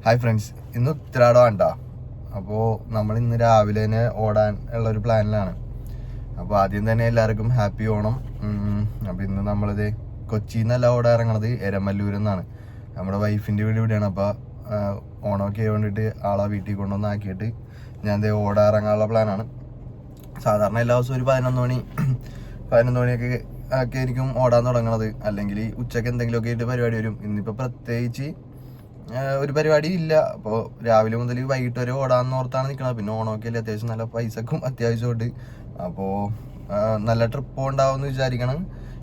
Hi friends, ഇന്ന് ഉത്തരാടമാണ് കേട്ടോ. അപ്പോൾ നമ്മൾ ഇന്ന് രാവിലെ തന്നെ ഓടാൻ ഉള്ളൊരു പ്ലാനിലാണ്. അപ്പോൾ ആദ്യം തന്നെ എല്ലാവർക്കും ഹാപ്പി ഓണം. അപ്പോൾ ഇന്ന് നമ്മളിത് കൊച്ചിയിൽ നിന്നല്ല ഓടാൻ ഇറങ്ങണത്, എരമല്ലൂരിൽ നിന്നാണ്. നമ്മുടെ വൈഫിൻ്റെ വീട് ഇവിടെയാണ്. അപ്പോൾ ഓണമൊക്കെ വേണ്ടിയിട്ട് ആളെ വീട്ടിൽ കൊണ്ടുവന്നാക്കിയിട്ട് ഞാൻ ഇത് ഓടാൻ ഇറങ്ങാനുള്ള പ്ലാനാണ്. സാധാരണ എല്ലാ ദിവസവും ഒരു 11 മണിയൊക്കെ ഒക്കെ ആയിരിക്കും ഓടാൻ തുടങ്ങണത്. അല്ലെങ്കിൽ ഉച്ചയ്ക്ക് എന്തെങ്കിലുമൊക്കെ ആയിട്ട് പരിപാടി വരും. ഇന്നിപ്പോൾ പ്രത്യേകിച്ച് ഒരു പരിപാടി ഇല്ല. അപ്പോൾ രാവിലെ മുതൽ വൈകിട്ട് വരെ ഓടാന്ന് ഓർത്താണ് നിൽക്കണത്. പിന്നെ ഓണമൊക്കെ അല്ലേ, അത്യാവശ്യം നല്ല പൈസക്കും അത്യാവശ്യമുണ്ട്. അപ്പോൾ നല്ല ട്രിപ്പ് ഉണ്ടാവും എന്ന് വിചാരിക്കണം.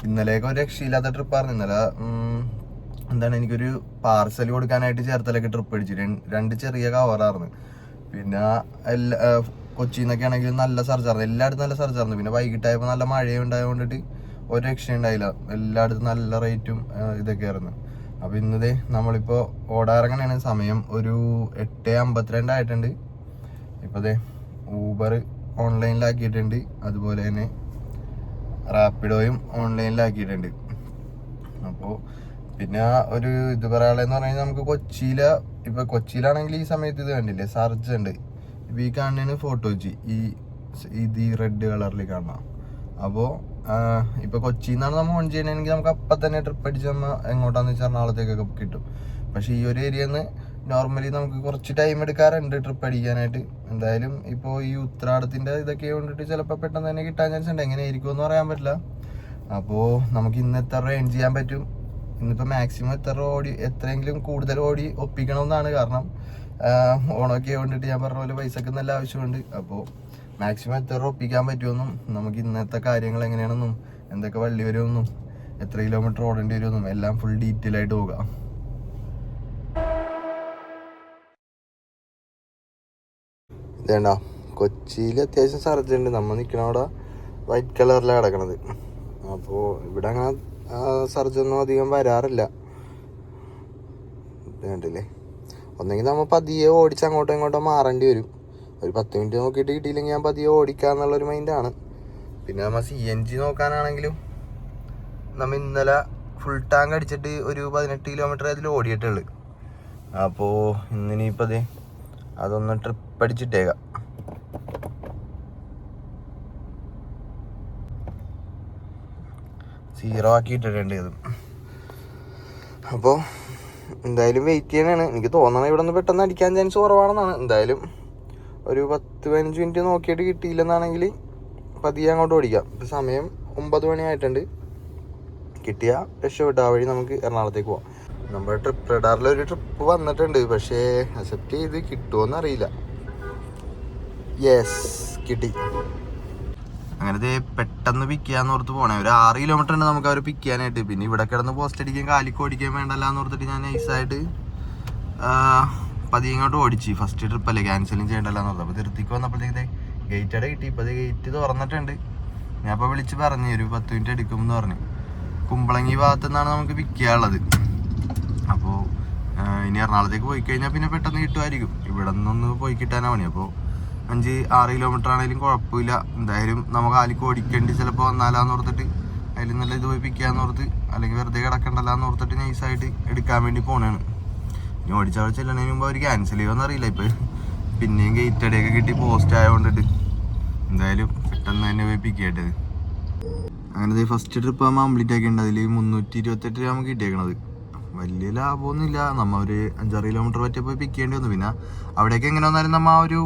ഇന്നലെയൊക്കെ ഒരു രക്ഷയില്ലാത്ത ട്രിപ്പായിരുന്നു. ഇന്നലെ എനിക്കൊരു പാർസൽ കൊടുക്കാനായിട്ട് ചേർത്തലൊക്കെ ട്രിപ്പ് അടിച്ചു. 2 ചെറിയ കവറായിരുന്നു. പിന്നെ കൊച്ചിയിൽ നിന്നൊക്കെ ആണെങ്കിൽ നല്ല സർജായിരുന്നു, എല്ലായിടത്തും നല്ല സർജായിരുന്നു. പിന്നെ വൈകിട്ടായപ്പോൾ നല്ല മഴയുണ്ടായതുകൊണ്ടിട്ട് ഒരു രക്ഷ ഉണ്ടായില്ല. എല്ലായിടത്തും നല്ല റേറ്റും ഇതൊക്കെ ആയിരുന്നു. അപ്പോൾ ഇന്നതേ നമ്മളിപ്പോൾ ഓടാറങ്ങനെയാണ്. സമയം ഒരു 8:52 ആയിട്ടുണ്ട്. ഇപ്പോൾ ഊബർ ഓൺലൈനിലാക്കിയിട്ടുണ്ട്, അതുപോലെ തന്നെ റാപ്പിഡോയും ഓൺലൈനിലാക്കിയിട്ടുണ്ട്. അപ്പോൾ പിന്നെ ഒരു ഇത് പറയാനുള്ളതെന്ന് പറഞ്ഞു കഴിഞ്ഞാൽ, നമുക്ക് ഇപ്പോൾ കൊച്ചിയിലാണെങ്കിൽ ഈ സമയത്ത് ഇത് കണ്ടില്ലേ, സർജ് ഉണ്ട്. ഇപ്പോൾ ഈ കാണുന്നതിന് ഫോട്ടോ വെച്ച് ഈ റെഡ് കളറിൽ കാണാം. അപ്പോൾ ഇപ്പോൾ കൊച്ചിയിൽ നിന്നാണ് നമ്മൾ ഓൺ ചെയ്യണമെങ്കിൽ നമുക്ക് അപ്പം തന്നെ ട്രിപ്പ് അടിച്ച് നമ്മൾ എങ്ങോട്ടാന്ന് വെച്ചാൽ എറണാകുളത്തേക്കൊക്കെ കിട്ടും. പക്ഷേ ഈ ഒരു ഏരിയയിൽ നിന്ന് നോർമലി നമുക്ക് കുറച്ച് ടൈം എടുക്കാറുണ്ട് ട്രിപ്പ് അടിക്കാനായിട്ട്. എന്തായാലും ഇപ്പോൾ ഈ ഉത്രാടത്തിൻ്റെ ഇതൊക്കെ കൊണ്ടിട്ട് ചിലപ്പോൾ പെട്ടെന്ന് തന്നെ കിട്ടാൻ ചാൻസ് ഉണ്ട്. എങ്ങനെ ആയിരിക്കുമെന്ന് പറയാൻ പറ്റില്ല. അപ്പോൾ നമുക്ക് ഇന്ന് എത്ര രൂപ ഏൺ ചെയ്യാൻ പറ്റും, ഇന്നിപ്പോൾ മാക്സിമം എത്രയെങ്കിലും കൂടുതൽ ഓടി ഒപ്പിക്കണമെന്നാണ്. കാരണം ഓണമൊക്കെ കൊണ്ടിട്ട് ഞാൻ പറഞ്ഞ പോലെ പൈസക്ക് നല്ല ആവശ്യമുണ്ട്. അപ്പോൾ മാക്സിമം എത്ര രൂപ ഒപ്പിക്കാൻ പറ്റുമെന്നും, നമുക്ക് ഇന്നത്തെ കാര്യങ്ങൾ എങ്ങനെയാണെന്നും, എന്തൊക്കെ വള്ളി വരുമെന്നും, എത്ര കിലോമീറ്റർ ഓടേണ്ടി വരുമെന്നും എല്ലാം ഫുൾ ഡീറ്റെയിൽ ആയിട്ട് പോകാം. ഇതേണ്ട, കൊച്ചിയിൽ അത്യാവശ്യം സർജ് ഉണ്ട്. നമ്മൾ നിൽക്കണ അവിടെ വൈറ്റ് കളറിലാണ് കിടക്കണത്. അപ്പോൾ ഇവിടെ അങ്ങനെ സർജൊന്നും അധികം വരാറില്ല. കണ്ടില്ലേ, ഒന്നെങ്കിൽ നമ്മൾ പതിയെ ഓടിച്ച് അങ്ങോട്ടോ ഇങ്ങോട്ടോ മാറേണ്ടി വരും. ഒരു 10 മിനിറ്റ് നോക്കിയിട്ട് കിട്ടിയില്ലെങ്കിൽ ഞാൻ പതിയെ ഓടിക്കാന്നുള്ളൊരു മൈൻഡാണ്. പിന്നെ നമ്മൾ CNG നോക്കാനാണെങ്കിലും നമ്മൾ ഇന്നലെ ഫുൾ ടാങ്ക് അടിച്ചിട്ട് ഒരു 18 കിലോമീറ്റർ അതിൽ ഓടിയിട്ടുള്ളു. അപ്പോൾ ഇന്നിനിപ്പോൾ അതൊന്ന് ട്രിപ്പ് അടിച്ചിട്ടേക്കാം. സീറോ ആക്കിയിട്ടിട്ടുണ്ട് ഇത്. അപ്പോൾ എന്തായാലും വെയിറ്റ് ചെയ്യാനാണ്. എനിക്ക് തോന്നണം ഇവിടെ നിന്ന് പെട്ടെന്ന് അടിക്കാൻ ചാൻസ് കുറവാണെന്നാണ്. എന്തായാലും ഒരു 10-15 മിനിറ്റ് നോക്കിയിട്ട് കിട്ടിയില്ലെന്നാണെങ്കിൽ പതിയെ അങ്ങോട്ട് ഓടിക്കാം. ഇപ്പം സമയം 9 മണി ആയിട്ടുണ്ട്. കിട്ടിയ രക്ഷപ്പെട്ട ആ വഴി നമുക്ക് എറണാകുളത്തേക്ക് പോവാം. നമ്മുടെ ട്രിപ്പ് റഡാറിലൊരു ട്രിപ്പ് വന്നിട്ടുണ്ട്, പക്ഷേ അക്സെപ്റ്റ് ചെയ്ത് കിട്ടുമോയെന്ന് അറിയില്ല. യെസ്, കിട്ടി. അങ്ങനത്തെ പെട്ടെന്ന് പിക്ക് ചെയ്യാന്ന് ഓർത്ത് പോണേ. ഒരു 6 കിലോമീറ്റർ ഉണ്ട് നമുക്ക് അവർ പിക്ക് ചെയ്യാനായിട്ട്. പിന്നെ ഇവിടെ കിടന്ന് പോസ്റ്റ് അടിക്കാൻ കാലിക്ക് ഓടിക്കാൻ വേണ്ടല്ലാന്ന് ഓർത്തിട്ട് ഞാൻ നൈസായിട്ട് പതിയെ ഇങ്ങോട്ട് ഓടിച്ച്. ഫസ്റ്റ് ട്രിപ്പല്ലേ, ക്യാൻസലും ചെയ്യണ്ടല്ലാന്ന് ഓർത്ത്. അപ്പോൾ തിരുത്തിക്ക് വന്നപ്പോഴത്തേക്ക് ഗേറ്റ് അവിടെ കിട്ടി. ഇപ്പോൾ ഗേറ്റ് തുറന്നിട്ടുണ്ട്. ഞാൻ അപ്പോൾ വിളിച്ച് പറഞ്ഞു ഒരു 10 മിനിറ്റ് എടുക്കുമെന്ന് പറഞ്ഞു. കുമ്പളങ്ങി ഭാഗത്തു നിന്നാണ് നമുക്ക് പിക്ക് ചെയ്യാനുള്ളത്. അപ്പോൾ ഇനി എറണാകുളത്തേക്ക് പോയി കഴിഞ്ഞാൽ പിന്നെ പെട്ടെന്ന് കിട്ടുമായിരിക്കും. ഇവിടെ നിന്നൊന്ന് പോയി കിട്ടാനാണ് പണി. അപ്പോൾ 5-6 കിലോമീറ്റർ ആണെങ്കിലും കുഴപ്പമില്ല. എന്തായാലും നമുക്ക് കാലിക്ക് ഓടിക്കേണ്ടി ചിലപ്പോൾ വന്നാലാന്ന് ഓർത്തിട്ട് അതിൽ നല്ല ഇത് പോയി പിക്ക് ചെയ്യാന്ന് ഓർത്ത്, അല്ലെങ്കിൽ വെറുതെ കിടക്കണ്ടല്ലാന്ന് ഓർത്തിട്ട് നൈസായിട്ട് എടുക്കാൻ വേണ്ടി പോണേണ്. ഇനി ഓടിച്ചാൽ ചെല്ലണതിന് മുമ്പ് അവർ ക്യാൻസൽ ചെയ്യുമെന്ന് അറിയില്ല. ഇപ്പോൾ പിന്നെയും ഗേറ്റ് അടിയൊക്കെ കിട്ടി പോസ്റ്റ് ആയതുകൊണ്ടിട്ട് എന്തായാലും പെട്ടെന്ന് തന്നെ പോയി പിക്ക് ചെയ്യേണ്ടത്. അങ്ങനെ ഫസ്റ്റ് ട്രിപ്പ് നമ്മൾ കംപ്ലീറ്റ് ആക്കിയിട്ടുണ്ട്. അതിൽ 328 രൂപ നമുക്ക് കിട്ടിയേക്കണത്. വലിയ ലാഭമൊന്നുമില്ല. നമ്മൾ ഒരു 5-6 കിലോമീറ്റർ പറ്റി പോയി പിക്ക് ചെയ്യേണ്ടി വന്നു. പിന്നെ അവിടേക്ക് എങ്ങനെ വന്നാലും നമ്മൾ ആ ഒരു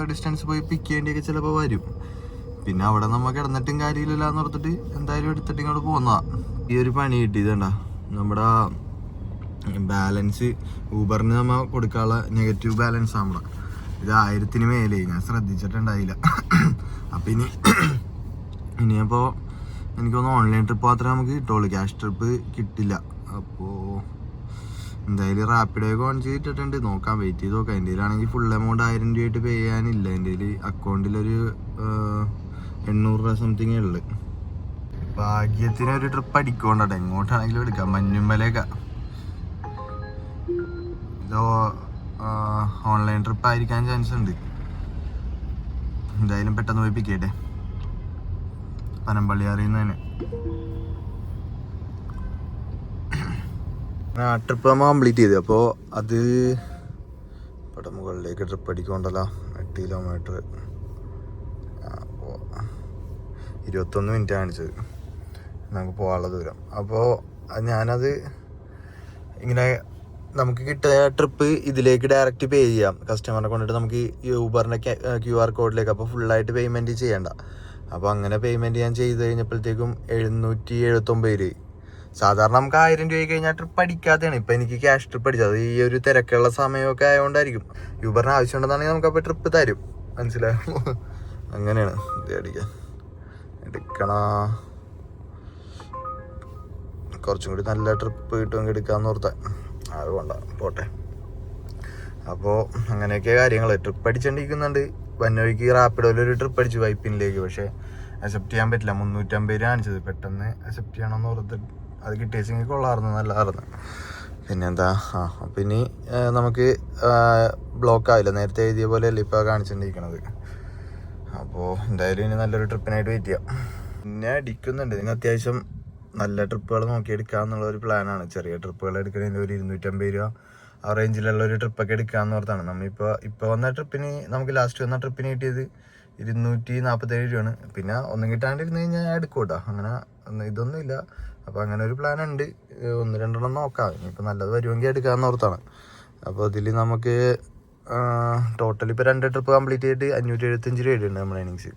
ഡിസ്റ്റൻസ് പോയി പിക്ക് ചെയ്യേണ്ടിയൊക്കെ ചിലപ്പോൾ വരും. പിന്നെ അവിടെ നമ്മൾ കിടന്നിട്ടും കാര്യമില്ല എന്ന് ഓർത്തിട്ട് എന്തായാലും എടുത്തിട്ട് ഇങ്ങോട്ട് പോകുന്നതാണ്. ഈ ഒരു പണി കിട്ടിയതുണ്ട, നമ്മുടെ ബാലൻസ് ഊബറിന് നമ്മൾ കൊടുക്കാനുള്ള നെഗറ്റീവ് ബാലൻസ് നമ്മുടെ ഇത് 1000-ന് മേലെ. ഞാൻ ശ്രദ്ധിച്ചിട്ടുണ്ടായില്ല. അപ്പം ഇനിയപ്പോൾ എനിക്കൊന്ന് ഓൺലൈൻ ട്രിപ്പ് മാത്രമേ നമുക്ക് കിട്ടുള്ളൂ, ക്യാഷ് ട്രിപ്പ് കിട്ടില്ല. അപ്പോൾ എന്തായാലും റാപ്പിഡോയൊക്കെ ഓൺ ചെയ്തിട്ടുണ്ട്. നോക്കാം, വെയിറ്റ് ചെയ്ത് നോക്കാം. എൻ്റെ കയ്യിലാണെങ്കിൽ ഫുൾ എമൗണ്ട് 1000 രൂപയായിട്ട് പേ ചെയ്യാനില്ല. എൻ്റെ കയ്യിൽ അക്കൗണ്ടിലൊരു 800 രൂപ സംതിങ്ങേ ഉള്ളു. ഭാഗ്യത്തിന് ഒരു ട്രിപ്പ് അടിക്കോണ്ടട്ടെ, എങ്ങോട്ടാണെങ്കിലും എടുക്കാം. മഞ്ഞുമലയൊക്കെ ഇതോ ഓൺലൈൻ ട്രിപ്പ് ആയിരിക്കാൻ ചാൻസ് ഉണ്ട്. എന്തായാലും പെട്ടെന്ന് പോയി പിക്ക് ചെയ്യട്ടെ. പനമ്പള്ളി അറിയുന്നതന്നെ ട്രിപ്പ് നമ്മൾ കംപ്ലീറ്റ് ചെയ്തു. അപ്പോൾ അത് ഇവിടെ മുകളിലേക്ക് ട്രിപ്പ് അടിക്കൊണ്ടല്ലോ 8 കിലോമീറ്റർ. അപ്പോൾ 21 മിനിറ്റ് കാണിച്ചത് നമുക്ക് പോകാനുള്ള ദൂരം. അപ്പോൾ ഞാനത് ഇങ്ങനെ നമുക്ക് കിട്ടിയ ട്രിപ്പ് ഇതിലേക്ക് ഡയറക്റ്റ് പേ ചെയ്യാം കസ്റ്റമറിനെ കൊണ്ടിട്ട് നമുക്ക് യൂബറിൻ്റെ QR കോഡിലേക്ക്. അപ്പോൾ ഫുള്ളായിട്ട് പേയ്മെൻറ്റ് ചെയ്യണ്ട. അപ്പോൾ അങ്ങനെ പേയ്മെൻറ്റ് ഞാൻ ചെയ്ത് കഴിഞ്ഞപ്പോഴത്തേക്കും 779 രൂപ. സാധാരണ നമുക്ക് 1000 രൂപ കഴിഞ്ഞാൽ ട്രിപ്പ് അടിക്കാത്തതാണ്. ഇപ്പം എനിക്ക് ക്യാഷ് ട്രിപ്പ് അടിച്ചത് ഈ ഒരു തിരക്കുള്ള സമയമൊക്കെ ആയതുകൊണ്ടായിരിക്കും. യൂബറിന് ആവശ്യമുണ്ടെന്നാണെങ്കിൽ നമുക്കപ്പോൾ ട്രിപ്പ് തരും. മനസ്സിലായോ? അങ്ങനെയാണ് ഇത് അടിക്കാൻ എടുക്കണ. കുറച്ചും കൂടി നല്ല ട്രിപ്പ് കിട്ടുമെങ്കിൽ എടുക്കാമെന്ന് ഓർത്താൽ അത് വേണ്ട, പോട്ടെ. അപ്പോൾ അങ്ങനെയൊക്കെ കാര്യങ്ങൾ. ട്രിപ്പ് അടിച്ചോണ്ടിരിക്കുന്നുണ്ട്. വന്നവഴിക്ക് റാപ്പിഡോയിലൊരു ട്രിപ്പ് അടിച്ചു വൈപ്പിനിലേക്ക്. പക്ഷേ അക്സെപ്റ്റ് ചെയ്യാൻ പറ്റില്ല. 350 രൂപ കാണിച്ചത്. പെട്ടെന്ന് അക്സെപ്റ്റ് ചെയ്യണമെന്ന് ഓർത്ത് അത് കിട്ടിയെങ്കിൽ കൊള്ളാമായിരുന്നു, നല്ലതായിരുന്നു. പിന്നെന്താ, അപ്പം ഇനി നമുക്ക് ബ്ലോക്ക് ആവില്ല. നേരത്തെ എഴുതിയ പോലെയല്ല ഇപ്പോൾ കാണിച്ചുകൊണ്ടിരിക്കണത്. അപ്പോൾ എന്തായാലും ഇനി നല്ലൊരു ട്രിപ്പിനായിട്ട് വെയിറ്റ് ചെയ്യാം. പിന്നെ അടിക്കുന്നുണ്ട്. ഇതിന് അത്യാവശ്യം നല്ല ട്രിപ്പുകൾ നോക്കി എടുക്കാമെന്നുള്ളൊരു പ്ലാനാണ്. ചെറിയ ട്രിപ്പുകൾ എടുക്കണമെങ്കിൽ ഒരു 250 രൂപ ആ റേഞ്ചിലുള്ള ഒരു ട്രിപ്പൊക്കെ എടുക്കാമെന്ന് ഓർത്താണ്. ഇപ്പോൾ വന്ന ട്രിപ്പിന് നമുക്ക് ലാസ്റ്റ് വന്ന ട്രിപ്പിന് കിട്ടിയത് 247 രൂപയാണ്. പിന്നെ ഒന്നും കിട്ടാണ്ടിരുന്ന് കഴിഞ്ഞാൽ ഞാൻ എടുക്കും കേട്ടോ. അങ്ങനെ ഇതൊന്നുമില്ല. അപ്പോൾ അങ്ങനെ ഒരു പ്ലാൻ ഉണ്ട്. 1-2 നോക്കാം. ഇനിയിപ്പോൾ നല്ലത് വരുമെങ്കിൽ എടുക്കാമെന്ന് ഓർത്താണ്. അപ്പോൾ ഇതിൽ നമുക്ക് ടോട്ടൽ ഇപ്പോൾ 2 ട്രിപ്പ് കംപ്ലീറ്റ് ചെയ്തിട്ട് 575 രൂപയുണ്ട് നമ്മുടെ ഏണിങ്സ്.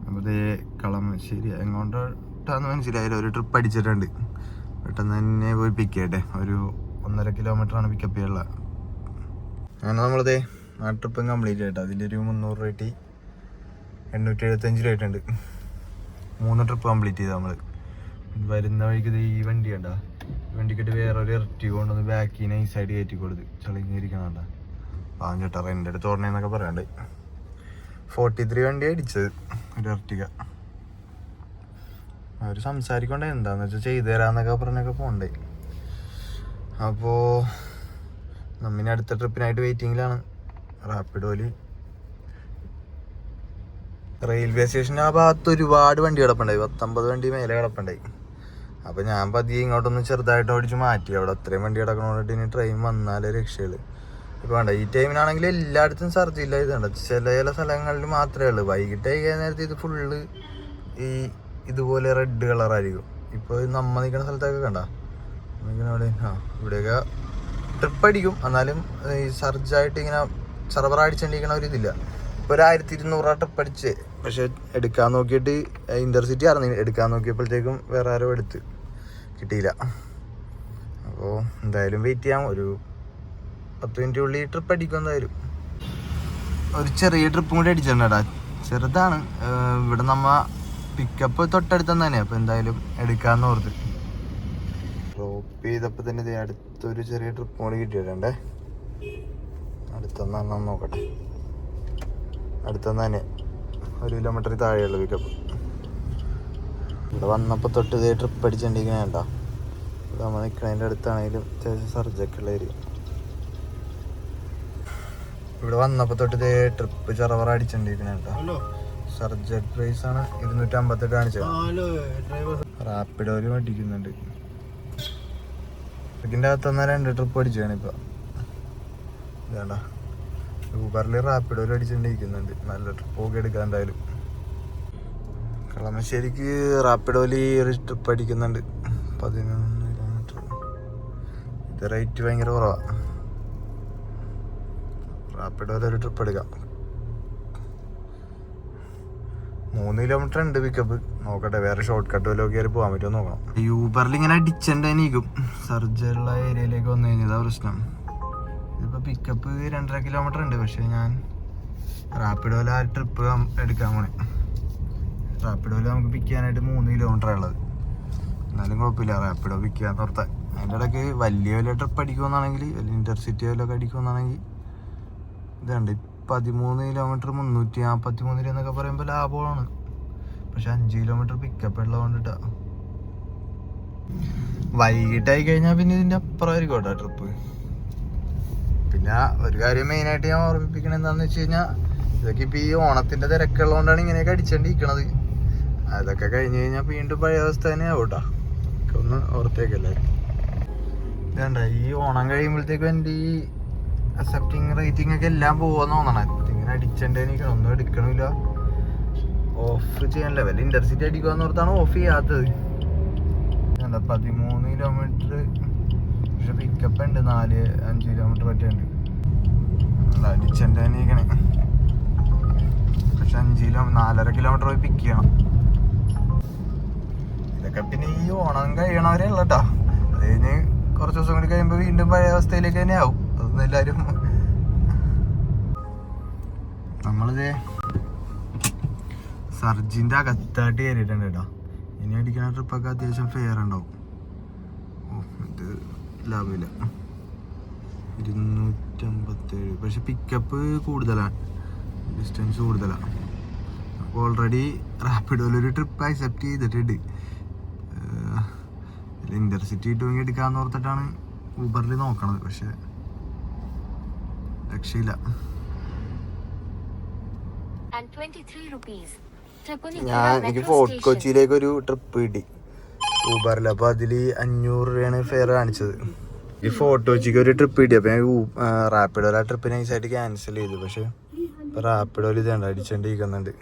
അപ്പോൾ ഇതേ കളമശ്ശേരി എങ്ങോട്ടാന്ന് മനസ്സിലായാലും ഒരു ട്രിപ്പ് അടിച്ചിട്ടുണ്ട്. പെട്ടെന്ന് തന്നെ പോയി പിക്ക് ചെയ്യട്ടെ. ഒരു 1.5 കിലോമീറ്ററാണ് പിക്കപ്പ് ചെയ്യാനുള്ളത്. അങ്ങനെ നമ്മളിതേ ആ ട്രിപ്പും കംപ്ലീറ്റ് ചെയ്യട്ടെ. അതിലൊരു 300 രൂപ കിട്ടി. 875 രൂപ ആയിട്ടുണ്ട്. 3 ട്രിപ്പ് കംപ്ലീറ്റ് ചെയ്താൽ നമ്മൾ. വരുന്ന വഴിക്ക് ഇത് ഈ വണ്ടി കണ്ട, വണ്ടിക്കിട്ട് വേറൊരു ഇറട്ടി കൊണ്ടൊന്ന് ബാക്കിൽ നൈസായിട്ട് കയറ്റി കൊടുത്ത് ചളിങ്ങിയിരിക്കണണ്ട. ചേട്ടാ എൻ്റെ അടുത്ത് ഓടണേന്നൊക്കെ പറയാണ്ട് 43 വണ്ടി അടിച്ചത് ഒരു ഇറട്ടിക. അവർ സംസാരിക്കൊണ്ടേ എന്താന്ന് വെച്ചാൽ ചെയ്തു തരാന്നൊക്കെ പറഞ്ഞൊക്കെ പോണ്ടേ. അപ്പോൾ നമ്മിനി അടുത്ത ട്രിപ്പിനായിട്ട് വെയിറ്റിങ്ങിലാണ്. റാപ്പിഡോയിൽ റെയിൽവേ സ്റ്റേഷൻ്റെ ആ ഭാഗത്ത് ഒരുപാട് വണ്ടി കിടപ്പുണ്ടായി. 19 വണ്ടി മേലെ കിടപ്പുണ്ടായി. അപ്പോൾ ഞാൻ പതിയെ ഇങ്ങോട്ടൊന്ന് ചെറുതായിട്ട് ഓടിച്ച് മാറ്റി. അവിടെ അത്രയും വണ്ടി കിടക്കണോണ്ടിട്ട് ഇനി ട്രെയിൻ വന്നാലേ രക്ഷയുള്ളൂ. ഇപ്പോൾ വേണ്ട ഈ ടൈമിനാണെങ്കിൽ എല്ലായിടത്തും സർജ് ഇല്ല. ഇതുണ്ട് ചില സ്ഥലങ്ങളിൽ മാത്രമേ ഉള്ളൂ. വൈകിട്ട് നേരത്തെ ഇത് ഫുള്ള് ഈ ഇതുപോലെ റെഡ് കളറായിരിക്കും. ഇപ്പോൾ നമ്മ നിൽക്കുന്ന സ്ഥലത്തൊക്കെ കണ്ട അവിടെ ഇവിടെയൊക്കെ ട്രിപ്പ് അടിക്കും. എന്നാലും ഈ സർജായിട്ട് ഇങ്ങനെ സർവർ അടിച്ചുകൊണ്ടിരിക്കണ ഒരു ഇതില്ല. ഇപ്പോൾ ഒരു 1200 ട്രിപ്പ് അടിച്ച്. പക്ഷെ എടുക്കാൻ നോക്കിയിട്ട് ഇൻ്റർസിറ്റി ആയിരുന്നു എടുക്കാൻ നോക്കിയപ്പോഴത്തേക്കും വേറെ ആരോ എടുത്ത് കിട്ടിയില്ല. അപ്പോൾ എന്തായാലും വെയിറ്റ് ചെയ്യാം. ഒരു 10 മിനിറ്റ് ഉള്ളിൽ ട്രിപ്പ് അടിക്കും എന്തായാലും. ഒരു ചെറിയ ട്രിപ്പും കൂടി അടിച്ചിട്ടുണ്ടാ. ചെറുതാണ്. ഇവിടെ നമ്മ പിക്കപ്പ് തൊട്ടടുത്ത് തന്നെയാണ്. അപ്പോൾ എന്തായാലും എടുക്കാമെന്ന് ഓർത്ത് ഡ്രോപ്പ് ചെയ്തപ്പോൾ തന്നെ ഇത് അടുത്തൊരു ചെറിയ ട്രിപ്പും കൂടി കിട്ടിയിട്ടുണ്ടേ. അടുത്തൊന്നാണ് നോക്കട്ടെ. അടുത്തൊന്ന് തന്നെ 1 കിലോമീറ്റർ താഴെയുള്ള പിക്കപ്പ്. ഇവിടെ വന്നപ്പോൾ തൊട്ട് ഇതേ ട്രിപ്പ് അടിച്ചിട്ടുണ്ടെങ്കിൽ വേണ്ട. ഇവിടെ നമ്മൾ നിൽക്കണതിൻ്റെ അടുത്താണെങ്കിലും അത്യാവശ്യം സർജൊക്കെയുള്ള ഏരിയ. ഇവിടെ വന്നപ്പോൾ തൊട്ട് ഇതേ ട്രിപ്പ് ചെറവറ അടിച്ചിട്ടുണ്ടിരിക്കണേട്ടോ. സർജറി പ്രൈസ് ആണ് 258 കാണിച്ചത്. റാപ്പിഡോയിലും അടിക്കുന്നുണ്ട്. ഇതിൻ്റെ അകത്തുനിന്ന് 2 ട്രിപ്പ് അടിച്ചാണ് ഇപ്പോൾ. ഇതാണ്ട ഊബറിൽ റാപ്പിഡോയിൽ അടിച്ചിട്ടുണ്ടിരിക്കുന്നുണ്ട്. നല്ല ട്രിപ്പൊക്കെ എടുക്കാൻ എന്തായാലും. കളമശ്ശേരിക്ക് റാപ്പിഡോയിൽ ഒരു ട്രിപ്പ് അടിക്കുന്നുണ്ട് 11 കിലോമീറ്റർ. ഇത് റേറ്റ് ഭയങ്കര കുറവാണ്. റാപ്പിഡോയിൽ ഒരു ട്രിപ്പ് എടുക്കാം. 3 കിലോമീറ്റർ ഉണ്ട് പിക്കപ്പ്. നോക്കട്ടെ വേറെ ഷോർട്ട് കട്ട് വല്ലതും കയറി പോകാൻ പറ്റുമോ നോക്കണം. യൂബറിൽ ഇങ്ങനെ അടിച്ചിട്ടുണ്ടെനിക്കും സർജറിയുള്ള ഏരിയയിലേക്ക് വന്നു കഴിഞ്ഞതാ പ്രശ്നം. ഇതിപ്പോൾ പിക്കപ്പ് 2.5 കിലോമീറ്റർ ഉണ്ട്. പക്ഷേ ഞാൻ റാപ്പിഡോയിൽ ആ ട്രിപ്പ് എടുക്കാൻ പോണേ. റാപ്പിഡോയിൽ നമുക്ക് പിക്ക് ചെയ്യാനായിട്ട് 3 കിലോമീറ്റർ ഉള്ളത്. എന്നാലും കുഴപ്പമില്ല. റാപ്പിഡോ പിക്ക് ചെയ്യാൻ നിർത്താൻ. അതിൻ്റെ ഇടയ്ക്ക് വലിയ ട്രിപ്പ് അടിക്കുമെന്നാണെങ്കിൽ വലിയ ഇൻ്റർസിറ്റി വല്ലതൊക്കെ അടിക്കുമെന്നാണെങ്കിൽ ഇതുണ്ട് 13 കിലോമീറ്റർ 343 രൂപ എന്നൊക്കെ പറയുമ്പോൾ ലാഭമാണ്. പക്ഷെ 5 കിലോമീറ്റർ പിക്കപ്പ് ഉള്ളതുകൊണ്ടിട്ടാ. വൈകിട്ടായി കഴിഞ്ഞാൽ പിന്നെ ഇതിൻ്റെ അപ്പുറമായിരിക്കും കേട്ടോ ട്രിപ്പ്. പിന്നെ ഒരു കാര്യം മെയിനായിട്ട് ഞാൻ ഓർമ്മിപ്പിക്കണത് എന്താണെന്ന് വെച്ച് കഴിഞ്ഞാൽ ഇതൊക്കെ ഇപ്പോൾ ഈ ഓണത്തിൻ്റെ തിരക്കുള്ളതുകൊണ്ടാണ് ഇങ്ങനെയൊക്കെ അടിച്ചോണ്ടിരിക്കണത്. അതൊക്കെ കഴിഞ്ഞ് കഴിഞ്ഞാൽ വീണ്ടും പഴയ അവസ്ഥ തന്നെ ആവും കേട്ടോ. ഒന്ന് ഓർത്തേക്കല്ലേ. വേണ്ട ഈ ഓണം കഴിയുമ്പോഴത്തേക്കും എൻ്റെ ഈ അക്സെപ്റ്റിങ് റേറ്റിംഗ് ഒക്കെ എല്ലാം പോവാന്ന് തോന്നണം. ഇങ്ങനെ അടിച്ചെൻ്റെ എനിക്ക് ഒന്നും എടുക്കണില്ല. ഓഫ് ചെയ്യാനില്ല, വല്ല ഇന്റർസിറ്റി അടിക്കുവാന്ന് ഓർത്താണ് ഓഫ് ചെയ്യാത്തത്. 13 കിലോമീറ്റർ പക്ഷെ പിക്കപ്പ് ഉണ്ട്, 4-5 കിലോമീറ്റർ പറ്റുണ്ട്. അടിച്ചെൻ്റെ എനിക്കണേ പക്ഷെ 4.5 കിലോമീറ്റർ പോയി പിക്ക് ചെയ്യണം. ഇതൊക്കെ പിന്നെ ഈ ഓണം കഴിയണവരെ ഉള്ള കേട്ടോ. അത് കഴിഞ്ഞ് കുറച്ച് ദിവസം കൂടി കഴിയുമ്പോൾ വീണ്ടും പഴയ അവസ്ഥയിലേക്ക് തന്നെ ആവും. അതൊന്നും എല്ലാവരും നമ്മളിത് സർജിൻ്റെ അകത്തായിട്ട് കയറിയിട്ടുണ്ട് കേട്ടോ. ഇനി അടിക്കുന്ന ട്രിപ്പൊക്കെ അത്യാവശ്യം ഫെയർ ഉണ്ടാവും. ഇത് ലാഭമില്ല, 257. പക്ഷെ പിക്കപ്പ് കൂടുതലാണ്, ഡിസ്റ്റൻസ് കൂടുതലാണ്. അപ്പോൾ ഓൾറെഡി റാപ്പിഡോയിലൊരു ട്രിപ്പ് അക്സെപ്റ്റ് ചെയ്തിട്ടുണ്ട്. ഇന്റർസിറ്റി ടൂങ്ങി എടുക്കാന്ന് ഓർത്തിട്ടാണ് ഊബറിൽ നോക്കണത്. പക്ഷെ രക്ഷയില്ല. എനിക്ക് ഫോർട്ട് കൊച്ചിയിലേക്ക് ഒരു ട്രിപ്പ് കിട്ടി ഊബറിൽ. അപ്പോൾ അതിൽ 500 രൂപയാണ് ഫെയർ കാണിച്ചത്. ഈ ഫോർട്ട് കൊച്ചിക്ക് ഒരു ട്രിപ്പ് കിട്ടി. അപ്പോൾ ഞാൻ റാപ്പിഡോയിൽ ആ ട്രിപ്പ് നൈസായിട്ട് ക്യാൻസൽ ചെയ്തു. പക്ഷെ ഇപ്പോൾ റാപ്പിഡോയിൽ ഇതുണ്ട് അടിച്ചോണ്ടിരിക്കുന്നുണ്ട്.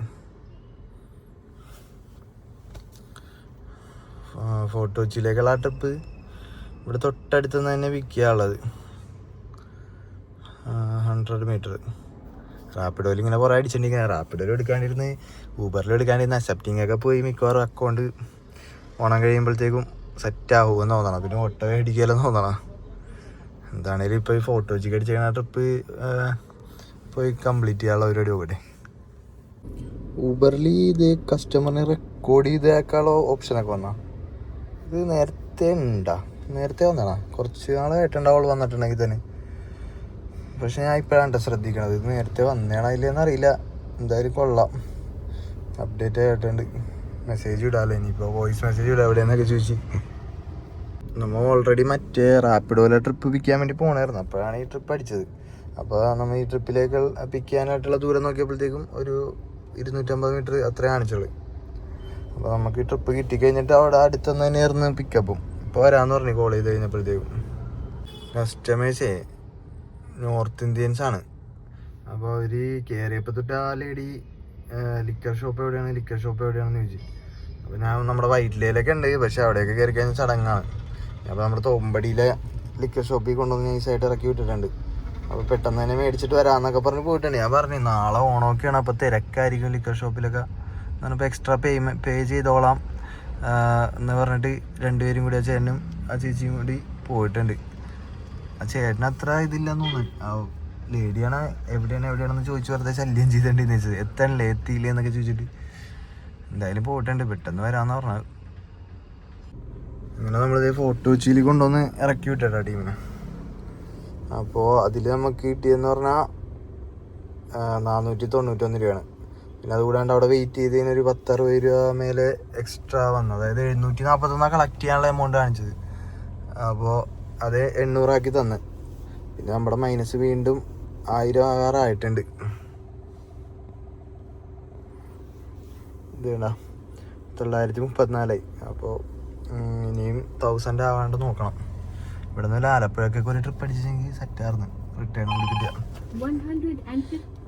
ഫോർട്ട് കൊച്ചിയിലേക്കുള്ള ആ ട്രിപ്പ് ഇവിടെ തൊട്ടടുത്ത് തന്നെ പിക്ക് ചെയ്യാനുള്ളത് 100 മീറ്റർ. റാപ്പിഡോയിൽ ഇങ്ങനെ കുറേ അടിച്ചിട്ടുണ്ടെങ്കിൽ റാപ്പിഡോയിൽ എടുക്കാണ്ടിരുന്ന് ഊബറിൽ എടുക്കാണ്ടിരുന്ന അക്സെപ്റ്റിംഗ് ഒക്കെ പോയി മിക്കവാറും അക്കൗണ്ട് ഓണം കഴിയുമ്പോഴത്തേക്കും സെറ്റ് ആകുമെന്ന് തോന്നണം. പിന്നെ ഓട്ടോ അടിക്കാമെന്ന് തോന്നണം. എന്താണേലും ഇപ്പോൾ ഈ ഫോട്ടോ വെച്ചിട്ട് അടിച്ച ട്രിപ്പ് പോയി കംപ്ലീറ്റ് ചെയ്യാനുള്ള പരിപാടി പോകട്ടെ. ഊബറിൽ ഇത് കസ്റ്റമറിനെ റെക്കോർഡ് ചെയ്തേക്കാളോ ഓപ്ഷനൊക്കെ വന്നാ ഇത് നേരത്തെ വന്നാ കുറച്ച് നാളായിട്ടുണ്ടാവുള്ളൂ വന്നിട്ടുണ്ടെങ്കിൽ തന്നെ. പക്ഷെ ഞാൻ ഇപ്പോഴാണ് ശ്രദ്ധിക്കണത്. ഇത് നേരത്തെ വന്നേണോ ഇല്ലെന്ന് അറിയില്ല. എന്തായാലും കൊള്ളാം, അപ്ഡേറ്റ് ആയിട്ടുണ്ട്. മെസ്സേജ് ഇടാമല്ലോ ഇനിയിപ്പോൾ, വോയിസ് മെസ്സേജ് ഇടാം എവിടെയെന്നൊക്കെ ചോദിച്ച്. നമ്മൾ ഓൾറെഡി മറ്റേ റാപ്പിഡോയിലെ ട്രിപ്പ് പിക്ക് ചെയ്യാൻ വേണ്ടി പോകണമായിരുന്നു. അപ്പോഴാണ് ഈ ട്രിപ്പ് അടിച്ചത്. അപ്പോൾ നമ്മൾ ഈ ട്രിപ്പിലേക്ക് പിക്ക് ചെയ്യാനായിട്ടുള്ള ദൂരം നോക്കിയപ്പോഴത്തേക്കും ഒരു 250 മീറ്റർ അത്രേ കാണിച്ചുള്ളൂ. അപ്പോൾ നമുക്ക് ഈ ട്രിപ്പ് കിട്ടിക്കഴിഞ്ഞിട്ട് അവിടെ അടുത്തുനിന്ന് തന്നെയായിരുന്നു പിക്കപ്പും. ഇപ്പോൾ വരാമെന്ന് പറഞ്ഞു കോൾ ചെയ്ത് കഴിഞ്ഞപ്പോഴത്തേക്കും. കസ്റ്റമേഴ്സേ നോർത്ത് ഇന്ത്യൻസ് ആണ്. അപ്പോൾ അവർ കയറിയപ്പോൾ തൊട്ട് ആ ലേഡി ലിക്കർ ഷോപ്പ് എവിടെയാണെന്ന് ചോദിച്ചു. അപ്പോൾ ഞാൻ നമ്മുടെ വൈറ്റിലയിലൊക്കെ ഉണ്ട്, പക്ഷെ അവിടെയൊക്കെ കയറി കഴിഞ്ഞാൽ ചടങ്ങാണ്. അപ്പോൾ നമ്മുടെ തോമ്പടിയിലെ ലിക്കർ ഷോപ്പിൽ കൊണ്ടുവന്ന് നൈസായിട്ട് ഇറക്കി വിട്ടിട്ടുണ്ട്. അപ്പോൾ പെട്ടെന്ന് തന്നെ മേടിച്ചിട്ട് വരാമെന്നൊക്കെ പറഞ്ഞ് പോയിട്ടുണ്ട്. ഞാൻ പറഞ്ഞു നാളെ ഓണമൊക്കെയാണ്, അപ്പോൾ തിരക്കായിരിക്കും ലിക്കർ ഷോപ്പിലൊക്കെ. ഞാനിപ്പോൾ എക്സ്ട്രാ പേ ചെയ്തോളാം എന്ന് പറഞ്ഞിട്ട് 2 പേരും കൂടി, ആ ചേട്ടനും ആ ചേച്ചിയും കൂടി പോയിട്ടുണ്ട്. ആ ചേട്ടന് അത്ര ഇതില്ലെന്ന് തോന്നുന്നു. ആ ലേഡിയാണ് എവിടെയാണെന്ന് ചോദിച്ചു വെറുതെ ശല്യം ചെയ്തിട്ടുണ്ടെന്ന് വെച്ചത്. എത്തിയില്ലേ എന്നൊക്കെ ചോദിച്ചിട്ട് എന്തായാലും പോയിട്ടുണ്ട്. പെട്ടെന്ന് വരാമെന്ന് പറഞ്ഞത്. അങ്ങനെ നമ്മളിത് ഫോർട്ട് കൊച്ചിയിൽ കൊണ്ടുവന്ന് ഇറക്കി വിട്ടാ ടീമിനെ. അപ്പോൾ അതിൽ നമുക്ക് കിട്ടിയെന്ന് പറഞ്ഞാൽ 491 രൂപയാണ്. പിന്നെ അതുകൂടാണ്ട് അവിടെ വെയിറ്റ് ചെയ്തതിന് ഒരു 10-60 രൂപ മേലെ എക്സ്ട്രാ വന്നു. അതായത് 741 കളക്ട് ചെയ്യാനുള്ള എമൗണ്ട് കാണിച്ചത്. അപ്പോൾ അത് 800 ആക്കി തന്ന്. പിന്നെ നമ്മുടെ മൈനസ് വീണ്ടും 1000 ആയിട്ടുണ്ട്. ഇത് വേണ്ട 934. അപ്പോൾ ഇനിയും 1000 ആവാണ്ട് നോക്കണം. ഇവിടെ നിന്ന് ആലപ്പുഴക്കൊക്കെ ഒരു ട്രിപ്പ് അടിച്ചെങ്കിൽ സെറ്റായിരുന്നു. റിട്ടേൺ കൂടി കിട്ടിയ.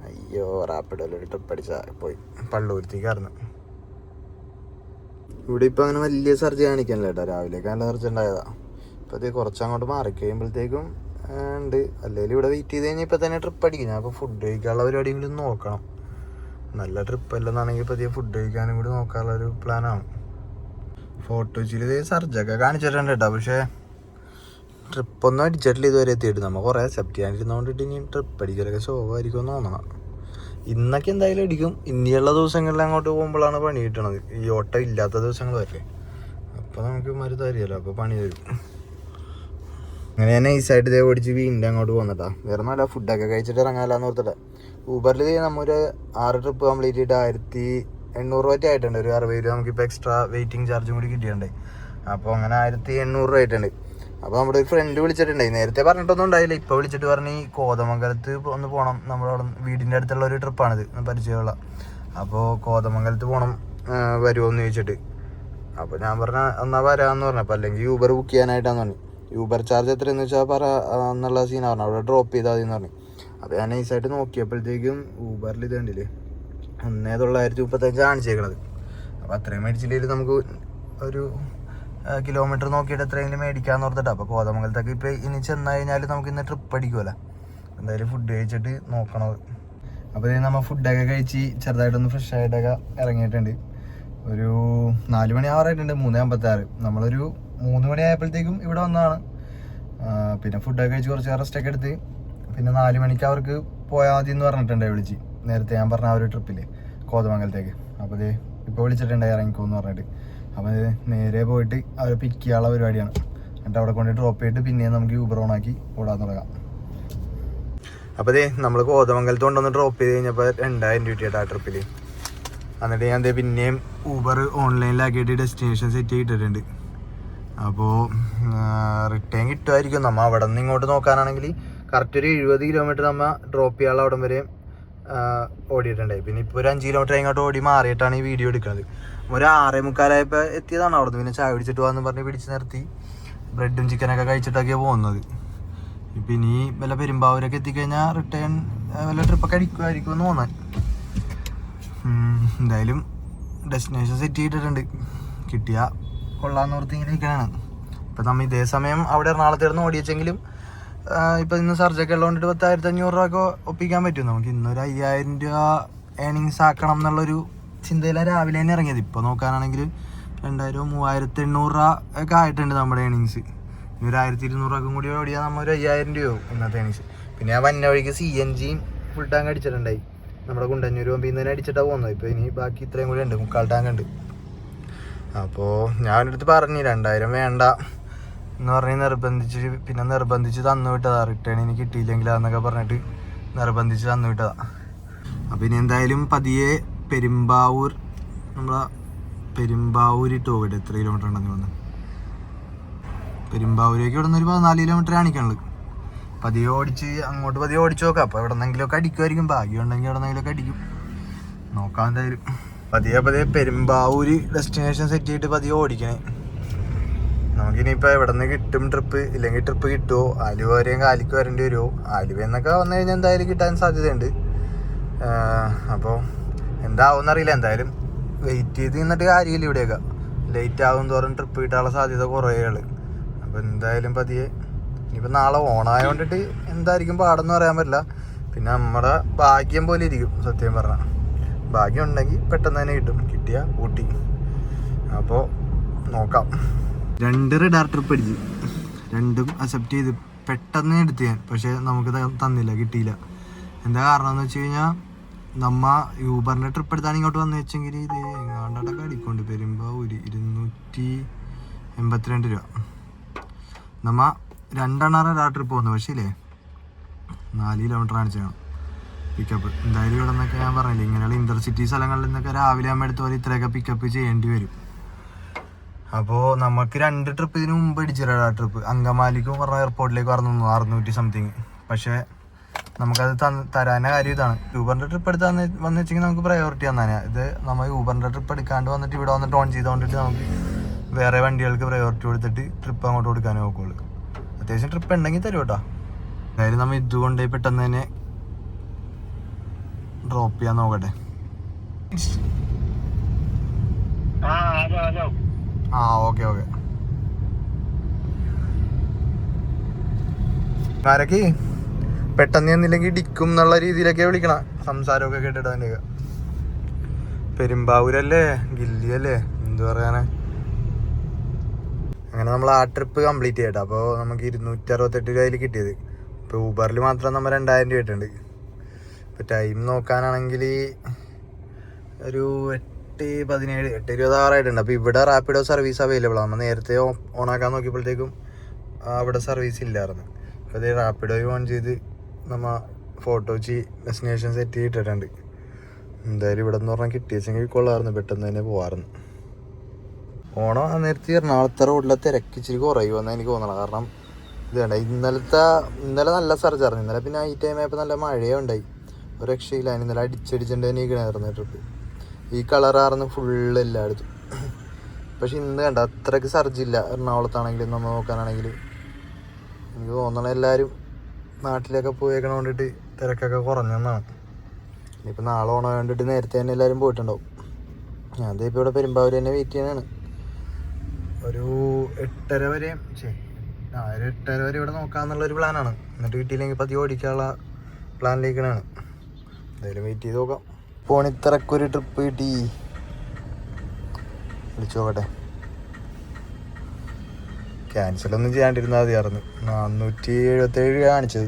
അയ്യോ റാപ്പിഡോയിലൊരു ട്രിപ്പ് അടിച്ചാൽ പോയി പള്ളൂരത്തേക്കായിരുന്നു. ഇവിടെ ഇപ്പോൾ അങ്ങനെ വലിയ സർജ് കാണിക്കാനില്ല കേട്ടോ. രാവിലേക്ക് നല്ല സർജ് ഉണ്ടായതാണ്. ഇപ്പോൾ അത് കുറച്ചങ്ങോട്ട് മാറി കഴിയുമ്പോഴത്തേക്കും ഉണ്ട്. അല്ലെങ്കിൽ ഇവിടെ വെയിറ്റ് ചെയ്ത് കഴിഞ്ഞാൽ ഇപ്പോൾ തന്നെ ട്രിപ്പ് അടിക്കും. ഞാൻ ഇപ്പോൾ ഫുഡ് കഴിക്കാനുള്ള പരിപാടിയെങ്കിലും നോക്കണം. നല്ല ട്രിപ്പ് അല്ലെന്നാണെങ്കിൽ ഇപ്പോൾ അധികം ഫുഡ് കഴിക്കാനും കൂടി നോക്കാനുള്ളൊരു പ്ലാനാണ്. ഫോർട്ട് കൊച്ചിയിൽ ഇത് സർജൊക്കെ കാണിച്ചിട്ടുണ്ട് കേട്ടോ. പക്ഷേ ട്രിപ്പൊന്നും അടിച്ചിട്ടില്ല ഇതുവരെ എത്തിയിട്ട്. നമ്മൾ കുറേ അക്സെപ്റ്റ് ചെയ്യാണ്ടിരുന്നോണ്ടിട്ട് ഇനി ട്രിപ്പ് അടിക്കലൊക്കെ ശോഭമായിരിക്കും എന്ന് തോന്നണം. ഇന്നൊക്കെ എന്തായാലും അടിക്കും. ഇനിയുള്ള ദിവസങ്ങളിൽ അങ്ങോട്ട് പോകുമ്പോഴാണ് പണി കിട്ടണത്. ഈ ഓട്ടം ഇല്ലാത്ത ദിവസങ്ങൾ വരെ അപ്പോൾ നമുക്ക് മരുന്ന് തരികയല്ലോ, അപ്പോൾ പണി തരും. അങ്ങനെ ഞാൻ നൈസായിട്ട് ഇതേ ഓടിച്ച് വീണ്ടും അങ്ങോട്ട് പോകുന്നട്ടാ. വേറെ നല്ല ഫുഡൊക്കെ കഴിച്ചിട്ട് ഇറങ്ങാമെന്ന് ഓർത്തിട്ടാ. ഊബറിൽ നമ്മൊരു 6 ട്രിപ്പ് കംപ്ലീറ്റ് ചെയ്തിട്ട് 1800 രൂപ ആയിട്ടുണ്ട്. ഒരു 60 രൂപ നമുക്കിപ്പോൾ എക്സ്ട്രാ വെയിറ്റിംഗ് ചാർജും കൂടി കിട്ടിയിട്ടുണ്ട്. അപ്പോൾ അങ്ങനെ 1800 രൂപ ആയിട്ടുണ്ട്. അപ്പോൾ നമ്മുടെ ഒരു ഫ്രണ്ട് വിളിച്ചിട്ടുണ്ടായി. നേരത്തെ പറഞ്ഞിട്ടൊന്നും ഉണ്ടായില്ല. ഇപ്പോൾ വിളിച്ചിട്ട് പറഞ്ഞ് ഈ കോതമംഗലത്ത് ഒന്ന് പോകണം. നമ്മളവിടെ വീടിൻ്റെ അടുത്തുള്ള ഒരു ട്രിപ്പാണിത്, പരിചയമുള്ള. അപ്പോൾ കോതമംഗലത്ത് പോകണം, വരുമോ എന്ന് ചോദിച്ചിട്ട്. അപ്പോൾ ഞാൻ പറഞ്ഞ എന്നാൽ വരാമെന്ന് പറഞ്ഞു. അപ്പോൾ അല്ലെങ്കിൽ യൂബർ ബുക്ക് ചെയ്യാനായിട്ടാന്ന് പറഞ്ഞു. യൂബർ ചാർജ് എത്രയെന്ന് വെച്ചാൽ എന്നുള്ള സീനാണ് പറഞ്ഞത്. അവിടെ ഡ്രോപ്പ് ചെയ്താൽ മതി എന്ന് പറഞ്ഞു. അപ്പോൾ ഞാൻ നൈസായിട്ട് നോക്കിയപ്പോഴത്തേക്കും ഊബറിൽ ഇത് കണ്ടില്ലേ 1935 കാണിച്ചേക്കണത്. അപ്പോൾ അത്രയും മേടിച്ചില്ലെങ്കിൽ നമുക്ക് ഒരു കിലോമീറ്റർ നോക്കിയിട്ട് എത്രയെങ്കിലും മേടിക്കാമെന്ന് ഓർത്തിട്ടാണ്. അപ്പോൾ കോതമംഗലത്തേക്ക് ഇപ്പോൾ ഇനി ചെന്ന് കഴിഞ്ഞാൽ നമുക്ക് ഇന്ന് ട്രിപ്പ് അടിക്കുമല്ലോ. എന്തായാലും ഫുഡ് കഴിച്ചിട്ട് നോക്കണത്. അപ്പോൾ നമ്മൾ ഫുഡൊക്കെ കഴിച്ച് ചെറുതായിട്ടൊന്ന് ഫ്രഷ് ആയിട്ടൊക്കെ ഇറങ്ങിയിട്ടുണ്ട്. ഒരു 4 മണി ആവാറായിട്ടുണ്ട്, 3:56. നമ്മളൊരു 3 മണി ആയപ്പോഴത്തേക്കും ഇവിടെ വന്നതാണ്. പിന്നെ ഫുഡൊക്കെ കഴിച്ച് കുറച്ച് റെസ്റ്റൊക്കെ എടുത്ത് പിന്നെ 4 മണിക്ക് അവർക്ക് പോയാൽ മതി എന്ന് പറഞ്ഞിട്ടുണ്ടായി വിളിച്ച്. നേരത്തെ ഞാൻ പറഞ്ഞ ആ ഒരു ട്രിപ്പിൽ കോതമംഗലത്തേക്ക്. അപ്പോൾ ഇത് ഇപ്പോൾ വിളിച്ചിട്ടുണ്ടായി ഇറങ്ങിക്കോന്ന് പറഞ്ഞിട്ട്. അപ്പോൾ നേരെ പോയിട്ട് അവർ പിക്ക് ചെയ്യാനുള്ള പരിപാടിയാണ്. എന്നിട്ട് അവിടെ കൊണ്ട് ഡ്രോപ്പ് ചെയ്തിട്ട് പിന്നെയും നമുക്ക് യൂബർ ഓണാക്കി ഓടാൻ തുടങ്ങാം. അപ്പോൾ നമ്മൾ കോതമംഗലത്ത് കൊണ്ടൊന്ന് ഡ്രോപ്പ് ചെയ്ത് കഴിഞ്ഞപ്പോൾ 2000 രൂപയായിട്ട് ആ ട്രിപ്പിൽ. എന്നിട്ട് ഞാൻ പിന്നെയും ഊബർ ഓൺലൈനിലാക്കിയിട്ട് ഡെസ്റ്റിനേഷൻ സെറ്റ് ചെയ്തിട്ടുണ്ട്. അപ്പോൾ റിട്ടേൺ കിട്ടുമായിരിക്കും. നമ്മൾ അവിടെ നിന്ന് ഇങ്ങോട്ട് നോക്കാനാണെങ്കിൽ കറക്റ്റ് ഒരു 70 കിലോമീറ്റർ നമ്മൾ ഡ്രോപ്പ് ചെയ്യാനുള്ള അവിടം വരെ ഓടിയിട്ടുണ്ടായി. പിന്നെ ഇപ്പോൾ ഒരു 5 കിലോമീറ്റർ ഇങ്ങോട്ട് ഓടി മാറിയിട്ടാണ് ഈ വീഡിയോ എടുക്കുന്നത്. ഒരു 6:45 എത്തിയതാണ് അവിടെ നിന്ന്. പിന്നെ ചായ പിടിച്ചിട്ട് പോകാമെന്ന് പറഞ്ഞ് പിടിച്ച് നിർത്തി ബ്രെഡും ചിക്കനൊക്കെ കഴിച്ചിട്ടൊക്കെയാണ് പോകുന്നത്. ഇപ്പം ഇനി വല്ല പെരുമ്പാവൂരൊക്കെ എത്തിക്കഴിഞ്ഞാൽ റിട്ടേൺ വല്ല ട്രിപ്പൊക്കെ അടിക്കുമായിരിക്കും എന്ന് തോന്നാൻ. എന്തായാലും ഡെസ്റ്റിനേഷൻ സെറ്റ് ചെയ്തിട്ടുണ്ട്. കിട്ടിയാൽ കൊള്ളാമെന്ന് ഓർത്ത് ഇങ്ങനെ ഇരിക്കണതാണ്. ഇപ്പം നമ്മൾ ഇതേ സമയം അവിടെ എറണാകുളത്തിരുന്ന് ഓടിച്ചെങ്കിലും ഇപ്പം ഇന്ന് സർജൊക്കെ ഉള്ളതുകൊണ്ടിട്ട് 10,500 രൂപ ഒപ്പിക്കാൻ പറ്റും നമുക്ക്. ഇന്നൊരു 5,000 രൂപ ഏണിങ്സ് ആക്കണം എന്നുള്ളൊരു ചിന്തയിലാണ് രാവിലെ തന്നെ ഇറങ്ങിയത്. ഇപ്പോൾ നോക്കാനാണെങ്കിൽ 2,000 3,800 രൂപ ഒക്കെ ആയിട്ടുണ്ട് നമ്മുടെ ഏണിങ്സ്. ഇനി ഒരു 1,200 രൂപക്കും കൂടി ഓടിയാൽ നമ്മൾ ഒരു 5,000 രൂപയാവും ഇന്നത്തെ ഏണിങ്സ്. പിന്നെ ആ വന്ന വഴിക്ക് CNGയും ഫുൾ ടാങ്ക് അടിച്ചിട്ടുണ്ടായി. നമ്മുടെ കുണ്ടന്നൂർ പോകുമ്പോൾ ഇന്ന് തന്നെ അടിച്ചിട്ടാണ് പോകുന്നത്. ഇപ്പോൾ ഇനി ബാക്കി ഇത്രയും കൂടി ഉണ്ട്, 3/4 ടാങ്ക് ഉണ്ട്. അപ്പോൾ ഞാൻ എൻ്റെ അടുത്ത് പറഞ്ഞു 2,000 വേണ്ട എന്ന് പറഞ്ഞ് നിർബന്ധിച്ച് തന്നു വിട്ടതാണ്. റിട്ടേൺ ഇനി കിട്ടിയില്ലെങ്കിലാന്നൊക്കെ പറഞ്ഞിട്ട് നിർബന്ധിച്ച് തന്നു വിട്ടതാണ്. അപ്പം ഇനി എന്തായാലും പതിയെ പെരുമ്പാവൂർ ഇട്ട് പോകട്ടെ. എത്ര കിലോമീറ്റർ ഉണ്ടെന്ന് വന്ന് പെരുമ്പാവൂരേക്ക് ഇവിടെ നിന്ന് ഒരു 14 കിലോമീറ്റർ കാണിക്കാനുള്ളത്. പതിയെ ഓടിച്ച് നോക്കാം. അപ്പോൾ എവിടെ നിന്നെങ്കിലുമൊക്കെ അടിക്കുമായിരിക്കും. ഭാഗ്യം ഉണ്ടെങ്കിൽ എവിടെ നിന്നെങ്കിലുമൊക്കെ അടിക്കും. നോക്കാം എന്തായാലും. പതിയെ പെരുമ്പാവൂർ ഡെസ്റ്റിനേഷൻ സെറ്റ് ചെയ്തിട്ട് പതിയെ ഓടിക്കണേ. നമുക്കിനിയിപ്പോൾ എവിടെ നിന്ന് കിട്ടും ട്രിപ്പ്, ഇല്ലെങ്കിൽ ട്രിപ്പ് കിട്ടുമോ, ആലുവ വരെയും കാലിക്ക് വരേണ്ടി വരുമോ. ആലുവ എന്നൊക്കെ വന്നു കഴിഞ്ഞാൽ എന്തായാലും കിട്ടാൻ സാധ്യതയുണ്ട്. അപ്പോൾ എന്താവുമെന്നറിയില്ല. എന്തായാലും വെയിറ്റ് ചെയ്ത് നിന്നിട്ട് കാര്യമില്ല. ഇവിടെയൊക്കെ ലേറ്റ് ആകും തോറും ട്രിപ്പ് കിട്ടാനുള്ള സാധ്യത കുറേയുള്ളു. അപ്പോൾ എന്തായാലും പതിയെ ഇനിയിപ്പോൾ നാളെ ഓണായതുകൊണ്ടിട്ട് എന്തായിരിക്കും പാടെന്ന് പറയാൻ പറ്റില്ല. പിന്നെ നമ്മുടെ ഭാഗ്യം പോലെ ഇരിക്കും. സത്യം പറഞ്ഞാൽ ഭാഗ്യം ഉണ്ടെങ്കിൽ പെട്ടെന്ന് തന്നെ കിട്ടും. കിട്ടിയാൽ ഊട്ടി. അപ്പോൾ നോക്കാം. 2 റഡാർ ട്രിപ്പ് അടിച്ച് 2ഉം അക്സെപ്റ്റ് ചെയ്ത് പെട്ടെന്ന് എടുത്ത് ഞാൻ. പക്ഷേ നമുക്ക് തന്നില്ല, കിട്ടിയില്ല. എന്താ കാരണം എന്ന് വെച്ച് കഴിഞ്ഞാൽ നമ്മ യൂബറിൻ്റെ ട്രിപ്പ് എടുത്താണ് ഇങ്ങോട്ട് വന്നു വെച്ചെങ്കിൽ ഇത് എങ്ങാണ്ടൊക്കെ അടിക്കൊണ്ട് പെരുമ്പാവൂര് 282 രൂപ. നമ്മ 2 റഡാർ ട്രിപ്പ് പോകുന്നു. പക്ഷേ ഇല്ലേ 4 കിലോമീറ്റർ കാണിച്ചാണ് പിക്കപ്പ്. എന്തായാലും ഇവിടെ നിന്നൊക്കെ ഞാൻ പറഞ്ഞില്ലേ ഇങ്ങനെയുള്ള ഇൻ്റർസിറ്റി സ്ഥലങ്ങളിൽ നിന്നൊക്കെ രാവിലെ ആകുമ്പോൾ എടുത്ത് പോലെ ഇത്രയൊക്കെ പിക്കപ്പ് ചെയ്യേണ്ടി വരും. അപ്പോൾ നമുക്ക് 2 ട്രിപ്പ് ഇതിന് മുമ്പ് അടിച്ചില്ല. ട്രിപ്പ് അങ്കമാലിക്കും പറഞ്ഞ എയർപോർട്ടിലേക്ക് പറഞ്ഞു 600 സംതിങ്. പക്ഷേ നമുക്കത് തരാൻ്റെ കാര്യം ഇതാണ്. യൂബറിൻ്റെ ട്രിപ്പ് എടുത്ത് വന്നു വെച്ചെങ്കിൽ നമുക്ക് പ്രയോറിറ്റി തന്നാണ്. ഇത് നമ്മൾ യൂബറിൻ്റെ ട്രിപ്പ് എടുക്കാണ്ട് വന്നിട്ട് ഇവിടെ വന്നിട്ട് ഓൺ ചെയ്തുകൊണ്ടിട്ട് നമുക്ക് വേറെ വണ്ടികൾക്ക് പ്രയോറിറ്റി കൊടുത്തിട്ട് ട്രിപ്പ് അങ്ങോട്ട് കൊടുക്കാനേ നോക്കുള്ളൂ. അത്യാവശ്യം ട്രിപ്പ് ഉണ്ടെങ്കിൽ തരും കേട്ടോ. എന്തായാലും നമ്മൾ ഇതുകൊണ്ട് പെട്ടെന്ന് തന്നെ ഡ്രോപ്പ് ചെയ്യാൻ നോക്കട്ടെ. ഓക്കെ ആരൊക്കെ പെട്ടെന്ന് ചെന്നില്ലെങ്കിൽ ഇടിക്കും എന്നുള്ള രീതിയിലൊക്കെ വിളിക്കണം. സംസാരമൊക്കെ കേട്ടിട്ട് അതിൻ്റെയൊക്കെ. പെരുമ്പാവൂരല്ലേ, ഗില്ലിയല്ലേ, എന്ത് പറയാനാ. അങ്ങനെ നമ്മൾ ആ ട്രിപ്പ് കംപ്ലീറ്റ് ചെയ്യട്ടെ. അപ്പോൾ നമുക്ക് 268 രൂപയിൽ കിട്ടിയത്. ഇപ്പോൾ ഊബറിൽ മാത്രം നമ്മൾ 2,000 രൂപ ഇട്ടുണ്ട്. ഇപ്പോൾ ടൈം നോക്കാനാണെങ്കിൽ ഒരു 8:17 8:26 അപ്പോൾ ഇവിടെ റാപ്പിഡോ സർവീസ് അവൈലബിൾ ആണ്. നമ്മൾ നേരത്തെ ഓണാക്കാൻ നോക്കിയപ്പോഴത്തേക്കും അവിടെ സർവീസ് ഇല്ലായിരുന്നു. അപ്പോൾ ഇത് റാപ്പിഡോ ഓൺ ചെയ്ത് നമ്മൾ ഫോട്ടോച്ചി ഡെസ്റ്റിനേഷൻ സെറ്റ് ചെയ്തിട്ടുണ്ട്. എന്തായാലും ഇവിടെ നിന്ന് പറഞ്ഞാൽ കിട്ടിയെങ്കിൽ കൊള്ളാമായിരുന്നു, പെട്ടെന്ന് തന്നെ പോകാമായിരുന്നു. ഓണം നേരത്തെ എറണാകുളത്തെ റോഡിലെ തിരക്ക് ഇച്ചിരി കുറയുമെന്ന് എനിക്ക് തോന്നണം. കാരണം ഇത് വേണ്ട, ഇന്നലെ നല്ല സർജായിരുന്നു. ഇന്നലെ പിന്നെ ഈ ടൈം ആയപ്പോൾ നല്ല മഴയേ ഉണ്ടായി, ഒരു രക്ഷയില്ല. ഇന്നലെ അടിച്ചടിച്ചിട്ട് തന്നെ ഇരിക്കണമായിരുന്നു ട്രിപ്പ്. ഈ കളറായിരുന്നു ഫുള്ള് എല്ലായിടത്തും. പക്ഷെ ഇന്ന് കണ്ട അത്രയ്ക്ക് സർജില്ല. എറണാകുളത്താണെങ്കിലും നമ്മൾ നോക്കാനാണെങ്കിൽ എനിക്ക് തോന്നണ എല്ലാവരും നാട്ടിലൊക്കെ പോയേക്കണ കൊണ്ടിട്ട് തിരക്കൊക്കെ കുറഞ്ഞെന്നാണ്. ഇനിയിപ്പോൾ നാളെ ഓണം വേണ്ടിയിട്ട് നേരത്തെ തന്നെ എല്ലാവരും പോയിട്ടുണ്ടാവും. ഞാൻ ഇപ്പോൾ ഇവിടെ പെരുമ്പാവൂർ തന്നെ വെയിറ്റ് ചെയ്യാനാണ്. ഒരു 8:30 വരെ ഒരു 8:30 വരെ ഇവിടെ നോക്കാമെന്നുള്ളൊരു പ്ലാനാണ്. എന്നിട്ട് കിട്ടിയില്ലെങ്കിൽ പതിയെ ഓടിക്കാനുള്ള പ്ലാനിലേക്കാണ്. എന്തായാലും വെയിറ്റ് ചെയ്ത് നോക്കാം. പോണിത്തറക്കൊരു ട്രിപ്പ് കിട്ടി. വിളിച്ചു നോക്കട്ടെ. ക്യാൻസലൊന്നും ചെയ്യാണ്ടിരുന്നാൽ മതിയായിരുന്നു. 477 കാണിച്ചത്.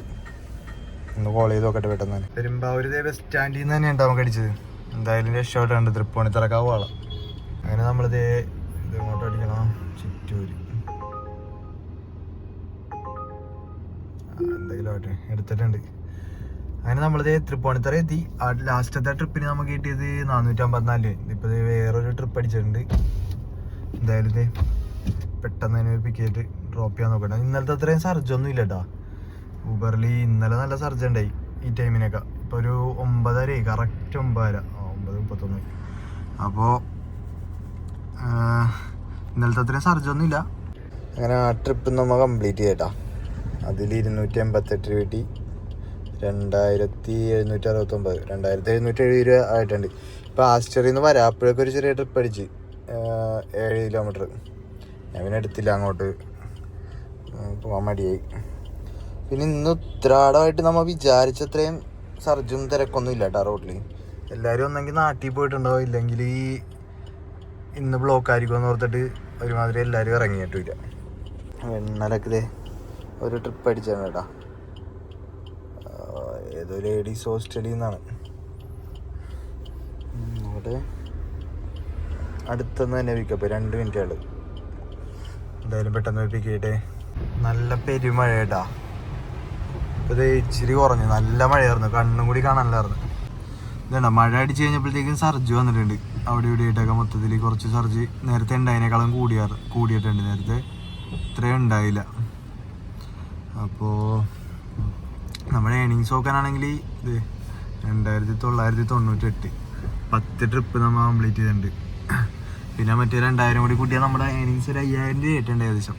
ഒന്ന് കോൾ ചെയ്ത് നോക്കട്ടെ പെട്ടെന്ന് തന്നെ. പെരുമ്പാവൂർ ബസ് സ്റ്റാൻഡിൽ നിന്ന് തന്നെ ഉണ്ടാവും അടിച്ചത്. എന്തായാലും രക്ഷപ്പെട്ടാണ്ട് തൃപ്പൂണിത്തറക്കാൻ പോകാം. അങ്ങനെ നമ്മളിത് ഇങ്ങോട്ട് അടിക്കണം. ചിറ്റൂര് എന്തെങ്കിലും ആട്ടെ എടുത്തിട്ടുണ്ട്. അങ്ങനെ നമ്മളിത് തൃപ്പൂണിത്തറ എത്തി. ആ ലാസ്റ്റത്തെ ട്രിപ്പിന് നമുക്ക് കിട്ടിയത് 454. ഇതിപ്പോൾ വേറൊരു ട്രിപ്പ് അടിച്ചിട്ടുണ്ട്. എന്തായാലും ഇത് പെട്ടെന്ന് തന്നെ പിക്ക് ചെയ്തിട്ട് ഡ്രോപ്പ് ചെയ്യാൻ നോക്കട്ടെ. ഇന്നലത്തെ അത്രയും സർജ് ഒന്നും ഇല്ല കേട്ടോ ഊബറിൽ. ഇന്നലെ നല്ല സർജ് ഉണ്ടായി ഈ ടൈമിനൊക്കെ. ഇപ്പോൾ ഒരു 9:30 കറക്റ്റ് 9:30 9:31. അപ്പോൾ ഇന്നലത്തെ അത്രയും സർജ് ഒന്നും ഇല്ല. അങ്ങനെ ആ ട്രിപ്പ് നമ്മൾ കംപ്ലീറ്റ് ചെയ്യട്ടാ. അതിൽ 288 രൂപ കിട്ടി. 2769 2770 രൂപ ആയിട്ടുണ്ട്. ഇപ്പോൾ ആസ്റ്ററിൽ നിന്ന് വരാപ്പോഴേക്കും ഒരു ചെറിയ ട്രിപ്പ് അടിച്ച് 7 കിലോമീറ്റർ. ഞാൻ പിന്നെ എടുത്തില്ല, അങ്ങോട്ട് പോകാൻ മടിയായി. പിന്നെ ഇന്ന് ഉത്രാടമായിട്ട് നമ്മൾ വിചാരിച്ചത്രയും സർജും തിരക്കൊന്നും ഇല്ല കേട്ടോ റോഡിൽ. എല്ലാവരും ഒന്നെങ്കിൽ നാട്ടിൽ പോയിട്ടുണ്ടാവും, ഇല്ലെങ്കിൽ ഇന്ന് ബ്ലോക്ക് ആയിരിക്കുമെന്ന് ഓർത്തിട്ട് ഒരുമാതിരി എല്ലാവരും ഇറങ്ങിയിട്ടില്ല. ഇന്നലൊക്കെ ഒരു ട്രിപ്പ് അടിച്ചാണ് കേട്ടോ. ഏതോ ലേഡീസ് ഹോസ്റ്റലിൽ നിന്നാണ്. അവിടെ അടുത്തുനിന്ന് തന്നെ പിക്കപ്പ് 2 മിനിറ്റുകൾ. എന്തായാലും പെട്ടെന്ന് പിക്ക് ചെയ്യട്ടെ. നല്ല പെരുമഴ കേട്ടാ. ഇപ്പോൾ ഇത് ഇച്ചിരി കുറഞ്ഞു. നല്ല മഴയായിരുന്നു, കണ്ണും കൂടി കാണാനില്ലായിരുന്നു. ഇതേണ്ട മഴ അടിച്ച് കഴിഞ്ഞപ്പോഴത്തേക്കും സർജ് വന്നിട്ടുണ്ട്. അവിടെ ഇവിടെ ആയിട്ടൊക്കെ മൊത്തത്തിൽ കുറച്ച് സർജ് നേരത്തെ ഉണ്ടായതിനേക്കാളും കൂടിയിട്ടുണ്ട്. നേരത്തെ ഇത്രയും ഉണ്ടായില്ല. അപ്പോൾ നമ്മുടെ ഏണിങ്സ് നോക്കാനാണെങ്കിൽ ഇത് 2998 10 ട്രിപ്പ് നമ്മൾ കംപ്ലീറ്റ് ചെയ്തിട്ടുണ്ട്. പിന്നെ മറ്റേ 2000 കൂടി കൂട്ടിയാൽ നമ്മുടെ ഏണിങ്സ് ഒരു 5000 രൂപ ആയിട്ടുണ്ട് ഏകദേശം.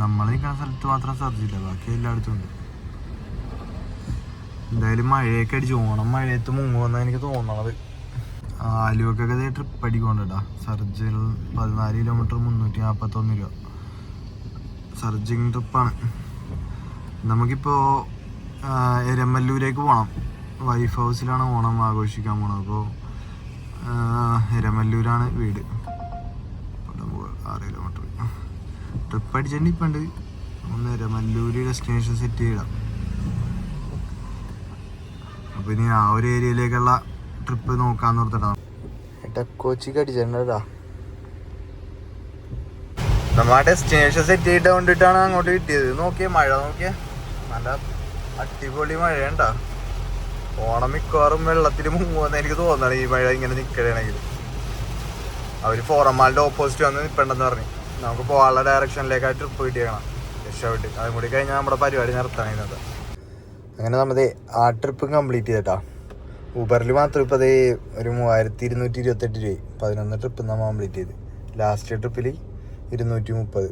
നമ്മൾ നിൽക്കുന്ന സ്ഥലത്ത് മാത്രം സർജില്ല, ബാക്കി എല്ലായിടത്തും ഉണ്ട്. എന്തായാലും മഴയൊക്കെ അടിച്ച് ഓണം മഴയത്ത് മുങ്ങുമെന്നാണ് എനിക്ക് തോന്നണത്. ആലുവക്കൊക്കെ ട്രിപ്പ് അടിക്കൊണ്ടാ. സർജിൽ 14 കിലോമീറ്റർ 341 രൂപ സർജിങ് ട്രിപ്പാണ്. നമുക്കിപ്പോൾ എരമല്ലൂരേക്ക് പോകണം. വൈഫ് ഹൗസിലാണ് ഓണം ആഘോഷിക്കാൻ പോണത്. അപ്പോൾ എരമല്ലൂരാണ് വീട്. 6 കിലോമീറ്റർ ട്രിപ്പ് അടിച്ചിട്ടുണ്ട്. ഇപ്പം ഉണ്ട് ഒന്ന് എരമല്ലൂര് ഡെസ്റ്റിനേഷൻ സെറ്റ് ചെയ്യണം. അപ്പോൾ ഇനി ആ ഒരു ഏരിയയിലേക്കുള്ള ട്രിപ്പ് നോക്കാന്ന് ഓർത്തിട്ടാണ്. കൊച്ചിക്ക് അടിച്ചിട്ടുണ്ടാ. നമ്മൾ ആ ഡെസ്റ്റിനേഷൻ സെറ്റ് ചെയ്തിട്ട് കൊണ്ടിട്ടാണ് അങ്ങോട്ട് കിട്ടിയത്. നോക്കിയേ മഴ, നോക്കിയേ നല്ല അടിപൊളി മഴയുണ്ടാ. ഓണം മിക്കവാറും വെള്ളത്തിൽ മുങ്ങുമെന്ന് എനിക്ക് തോന്നണം ഈ മഴ ഇങ്ങനെ നിൽക്കുകയാണെങ്കിൽ. അവർ ഫോറമാലിൻ്റെ ഓപ്പോസിറ്റ് വന്ന് നിൽപ്പണ്ടെന്ന് പറഞ്ഞു. നമുക്ക് പോകാനുള്ള ഡയറക്ഷനിലേക്ക് ആ ട്രിപ്പ് കിട്ടിയേക്കണം രക്ഷപ്പെട്ട്. അതും കൂടി കഴിഞ്ഞാൽ നമ്മുടെ പരിപാടി നിർത്താനായിരുന്നത്. അങ്ങനെ നമ്മൾ ആ ട്രിപ്പ് കംപ്ലീറ്റ് ചെയ്തിട്ടാ. ഊബറിൽ മാത്രം ഇപ്പോൾ അതേ ഒരു 3228 രൂപ 11 ട്രിപ്പ് നമ്മൾ കംപ്ലീറ്റ് ചെയ്ത്. ലാസ്റ്റ് ട്രിപ്പിൽ 230.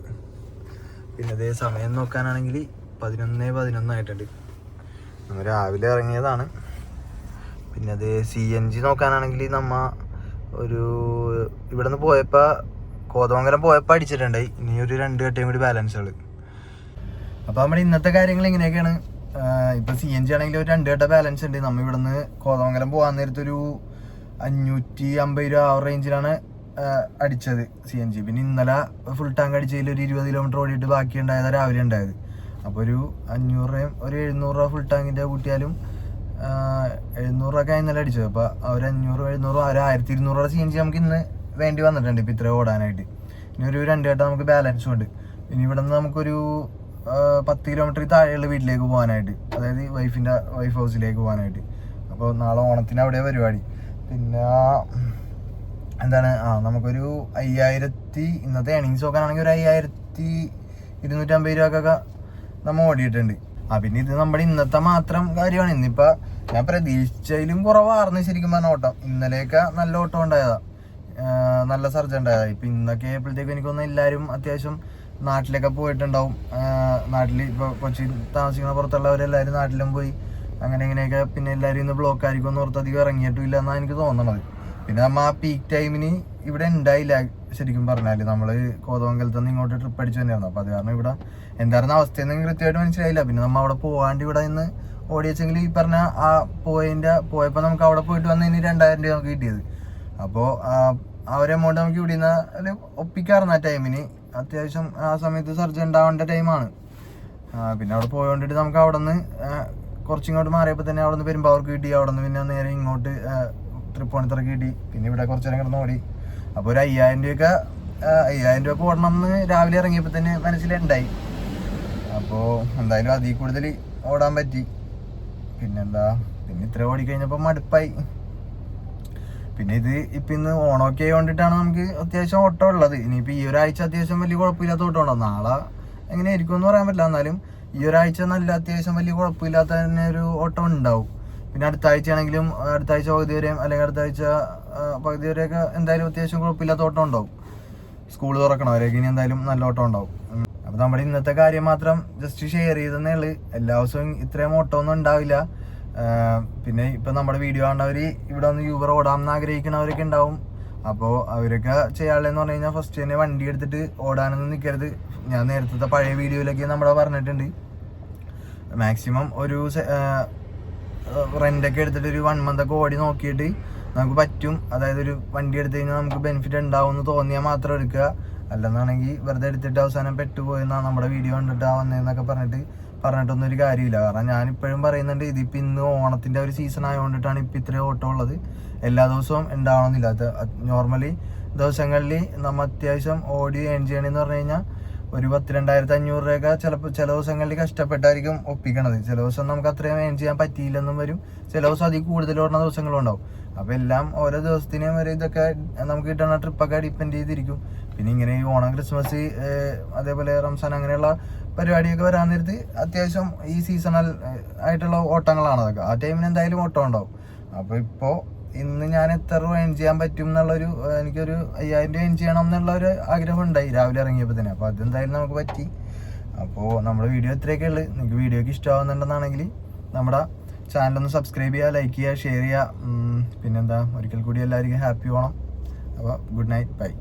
പിന്നെ അതേ സമയം നോക്കാനാണെങ്കിൽ 11:11 ആയിട്ടുണ്ട്. നമ്മൾ രാവിലെ ഇറങ്ങിയതാണ്. പിന്നെ അത് CNG നോക്കാനാണെങ്കിൽ നമ്മ ഒരു ഇവിടെ നിന്ന് പോയപ്പോൾ കോതമംഗലം പോയപ്പോൾ അടിച്ചിട്ടുണ്ടായി. ഇനി ഒരു 2 കട്ടയും കൂടി ബാലൻസുകൾ. അപ്പോൾ നമ്മുടെ ഇന്നത്തെ കാര്യങ്ങൾ ഇങ്ങനെയൊക്കെയാണ്. ഇപ്പോൾ CNG ആണെങ്കിൽ ഒരു 2 കട്ട ബാലൻസ് ഉണ്ട്. നമ്മൾ ഇവിടെ നിന്ന് കോതമംഗലം പോകാൻ നേരത്തൊരു 550 രൂപ ആ റേഞ്ചിലാണ് അടിച്ചത് CNG. പിന്നെ ഇന്നലെ ഫുൾ ടാങ്ക് അടിച്ചതിൽ ഒരു 20 കിലോമീറ്റർ ഓടിയിട്ട് ബാക്കി ഉണ്ടായത് രാവിലെ ഉണ്ടായത്. അപ്പോൾ ഒരു 500 രൂപയും ഒരു 700 രൂപ ഫുൾ ടാങ്കിൻ്റെ കൂട്ടിയാലും 700 രൂപ ഇന്നലെ അടിച്ചത്. അപ്പോൾ ഒരു 500 700 ഒരു 1200 രൂപ CNG നമുക്ക് ഇന്ന് വേണ്ടി വന്നിട്ടുണ്ട് ഇപ്പോൾ ഇത്രയും ഓടാനായിട്ട്. ഇനി ഒരു 2 കട്ട നമുക്ക് ബാലൻസും ഉണ്ട്. ഇനി ഇവിടെ നിന്ന് നമുക്കൊരു 10 കിലോമീറ്റർ താഴെയുള്ള വീട്ടിലേക്ക് പോകാനായിട്ട്, അതായത് വൈഫ് ഹൗസിലേക്ക് പോകാനായിട്ട്. അപ്പോൾ നാളെ ഓണത്തിന് അവിടെ പരിപാടി. പിന്നെ എന്താണ് നമുക്കൊരു 5000 ഇന്നത്തെ ഏണിങ്സ് നോക്കാനാണെങ്കിൽ ഒരു 5250 രൂപക്കൊക്കെ നമ്മൾ ഓടിയിട്ടുണ്ട്. പിന്നെ ഇത് നമ്മുടെ ഇന്നത്തെ മാത്രം കാര്യമാണ്. ഇന്നിപ്പോൾ ഞാൻ പ്രതീക്ഷിച്ചതിലും കുറവായിരുന്നു ശരിക്കും പറഞ്ഞ ഓട്ടം. ഇന്നലെയൊക്കെ നല്ല ഓട്ടം ഉണ്ടായതാ, നല്ല സർജ് ഉണ്ടായതാ. ഇപ്പം ഇന്നൊക്കെ ആയപ്പോഴത്തേക്കും എനിക്കൊന്നും എല്ലാവരും അത്യാവശ്യം നാട്ടിലൊക്കെ പോയിട്ടുണ്ടാവും. നാട്ടിൽ ഇപ്പോൾ കൊച്ചി താമസിക്കുന്ന പുറത്തുള്ളവരെല്ലാവരും നാട്ടിലും പോയി അങ്ങനെ ഇങ്ങനെയൊക്കെ. പിന്നെ എല്ലാവരും ഇന്ന് ബ്ലോക്ക് ആയിരിക്കും എന്ന് ഓർത്ത് അധികം ഇറങ്ങിയിട്ടില്ല എന്നാണ് എനിക്ക് തോന്നണത്. പിന്നെ നമ്മൾ ആ പീക്ക് ടൈമിന് ഇവിടെ ഉണ്ടായില്ല ശരിക്കും പറഞ്ഞാൽ. നമ്മൾ കോതമംഗലത്ത് നിന്ന് ഇങ്ങോട്ട് ട്രിപ്പ് അടിച്ചു തന്നെയായിരുന്നു. അപ്പോൾ അത് കാരണം ഇവിടെ എന്തായിരുന്നു അവസ്ഥയെന്ന് കൃത്യമായിട്ട് മനസ്സിലായില്ല. പിന്നെ നമ്മൾ അവിടെ പോകാണ്ട് ഇവിടെ നിന്ന് ഓടിയെച്ചെങ്കിൽ ഈ പറഞ്ഞ ആ പോയപ്പോൾ നമുക്ക് അവിടെ പോയിട്ട് വന്നതിന് 2000 രൂപ നമുക്ക് കിട്ടിയത്. അപ്പോൾ ആ ഒരു എമൗണ്ട് നമുക്ക് ഇവിടെ നിന്ന് ഒപ്പിക്കാറുണ്ട് ആ ടൈമിന്. അത്യാവശ്യം ആ സമയത്ത് സർജറി ഉണ്ടാവേണ്ട ടൈമാണ്. പിന്നെ അവിടെ പോയോണ്ടിട്ട് നമുക്ക് അവിടെ നിന്ന് കുറച്ചിങ്ങോട്ട് മാറിയപ്പോൾ തന്നെ അവിടെ നിന്ന് പെരുമ്പാവൂർക്ക് കിട്ടി. അവിടെ നിന്ന് പിന്നെ നേരെ ഇങ്ങോട്ട് തൃപ്പൂണിത്തുറക്ക് കിട്ടി. പിന്നെ ഇവിടെ കുറച്ച് നേരം കിടന്ന് ഓടി. അപ്പോൾ ഒരു 5000 രൂപ ഓടണം എന്ന് രാവിലെ ഇറങ്ങിയപ്പോൾ തന്നെ മനസ്സിലുണ്ടായി. അപ്പോൾ എന്തായാലും അതിൽ കൂടുതൽ ഓടാൻ പറ്റി. പിന്നെന്താ, പിന്നെ ഇത്ര ഓടിക്കഴിഞ്ഞപ്പോൾ മടുപ്പായി. പിന്നെ ഇത് ഇപ്പം ഇന്ന് ഓണമൊക്കെ ആയതുകൊണ്ടിട്ടാണ് നമുക്ക് അത്യാവശ്യം ഓട്ടം ഉള്ളത്. ഇനിയിപ്പോൾ ഈ ഒരാഴ്ച അത്യാവശ്യം വലിയ കുഴപ്പമില്ലാത്ത ഓട്ടം ഉണ്ടാവും. നാളെ എങ്ങനെയായിരിക്കും എന്ന് പറയാൻ പറ്റില്ല. എന്നാലും ഈ ഒരാഴ്ച നല്ല അത്യാവശ്യം വലിയ കുഴപ്പമില്ലാത്ത തന്നെ ഒരു ഓട്ടം ഉണ്ടാവും. പിന്നെ അടുത്ത ആഴ്ച ആണെങ്കിലും അടുത്ത ആഴ്ച പകുതി വരെയും അല്ലെങ്കിൽ അടുത്ത ആഴ്ച പകുതി വരെയൊക്കെ എന്തായാലും അത്യാവശ്യം കുഴപ്പമില്ലാത്ത ഓട്ടം ഉണ്ടാവും. സ്കൂൾ തുറക്കണവരേക്ക് ഇനി എന്തായാലും നല്ല ഓട്ടം ഉണ്ടാവും. അപ്പോൾ നമ്മുടെ ഇന്നത്തെ കാര്യം മാത്രം ജസ്റ്റ് ഷെയർ ചെയ്തെന്നേ ഉള്ളൂ. എല്ലാ ദിവസവും ഇത്രയും ഓട്ടമൊന്നും ഉണ്ടാവില്ല. പിന്നെ ഇപ്പം നമ്മുടെ വീഡിയോ കണ്ടവർ ഇവിടെ ഒന്ന് യൂബർ ഓടാമെന്ന് ആഗ്രഹിക്കുന്നവരൊക്കെ ഉണ്ടാവും. അപ്പോൾ അവരൊക്കെ ചെയ്യാനുള്ളതെന്ന് പറഞ്ഞു കഴിഞ്ഞാൽ ഫസ്റ്റ് തന്നെ വണ്ടി എടുത്തിട്ട് ഓടാനൊന്നും നിൽക്കരുത്. ഞാൻ നേരത്തെ പഴയ വീഡിയോയിലൊക്കെ നമ്മുടെ പറഞ്ഞിട്ടുണ്ട്. മാക്സിമം ഒരു റെൻ്റൊക്കെ എടുത്തിട്ട് ഒരു 1 month ഒക്കെ ഓടി നോക്കിയിട്ട് നമുക്ക് പറ്റും. അതായത് ഒരു വണ്ടി എടുത്തു കഴിഞ്ഞാൽ നമുക്ക് ബെനിഫിറ്റ് ഉണ്ടാവും എന്ന് തോന്നിയാൽ മാത്രം എടുക്കുക. അല്ലെന്നാണെങ്കിൽ വെറുതെ എടുത്തിട്ട് അവസാനം പെട്ടുപോയെന്നാണ് നമ്മുടെ വീഡിയോ കണ്ടിട്ട് വന്നതെന്നൊക്കെ പറഞ്ഞിട്ടൊന്നും ഒരു കാര്യമില്ല. കാരണം ഞാനിപ്പോഴും പറയുന്നുണ്ട്, ഇതിപ്പോൾ ഇന്ന് ഓണത്തിൻ്റെ ഒരു സീസൺ ആയതുകൊണ്ടിട്ടാണ് ഇപ്പം ഇത്രയും ഓട്ടം ഉള്ളത്. എല്ലാ ദിവസവും ഉണ്ടാവണമെന്നില്ല. നോർമലി ദിവസങ്ങളിൽ നമ്മൾ അത്യാവശ്യം ഓടി ഏൺ ചെയ്യണമെന്ന് പറഞ്ഞു കഴിഞ്ഞാൽ ഒരു 10,2,500 രൂപയൊക്കെ ചിലപ്പോൾ ചില ദിവസങ്ങളിൽ കഷ്ടപ്പെട്ടായിരിക്കും ഒപ്പിക്കണത്. ചില ദിവസം നമുക്ക് അത്രയും ഏൺ ചെയ്യാൻ പറ്റിയില്ലെന്നും വരും. ചില ദിവസം അതിൽ കൂടുതൽ ഓടുന്ന ദിവസങ്ങളും ഉണ്ടാവും. അപ്പോൾ എല്ലാം ഓരോ ദിവസത്തിനും ഒരു ഇതൊക്കെ നമുക്ക് കിട്ടുന്ന ട്രിപ്പൊക്കെ ഡിപ്പെൻഡ് ചെയ്തിരിക്കും. പിന്നെ ഇങ്ങനെ ഈ ഓണം, ക്രിസ്മസ്, അതേപോലെ റംസാൻ അങ്ങനെയുള്ള പരിപാടിയൊക്കെ വരാൻ നേരത്ത് അത്യാവശ്യം ഈ സീസണൽ ആയിട്ടുള്ള ഓട്ടങ്ങളാണ് അതൊക്കെ. ആ ടൈമിന് എന്തായാലും ഓട്ടം ഉണ്ടാവും. അപ്പോൾ ഇപ്പോൾ ഇന്ന് ഞാൻ എത്ര രൂപ ഏൺ ചെയ്യാൻ പറ്റും എന്നുള്ളൊരു എനിക്കൊരു 5000 രൂപ ഏൺ ചെയ്യണം എന്നുള്ളൊരു ആഗ്രഹം ഉണ്ടായി രാവിലെ ഇറങ്ങിയപ്പോൾ തന്നെ. അപ്പോൾ അതെന്തായാലും നമുക്ക് പറ്റി. അപ്പോൾ നമ്മുടെ വീഡിയോ ഇത്രയൊക്കെ ഉള്ളു. നിങ്ങൾക്ക് വീഡിയോക്ക് ഇഷ്ടമാകുന്നുണ്ടെന്നാണെങ്കിൽ നമ്മുടെ ചാനലൊന്ന് സബ്സ്ക്രൈബ് ചെയ്യുക, ലൈക്ക് ചെയ്യുക, ഷെയർ ചെയ്യുക. പിന്നെന്താ, ഒരിക്കൽ കൂടി എല്ലാവർക്കും ഹാപ്പി ഓണം. അപ്പോൾ ഗുഡ് നൈറ്റ്, ബൈ.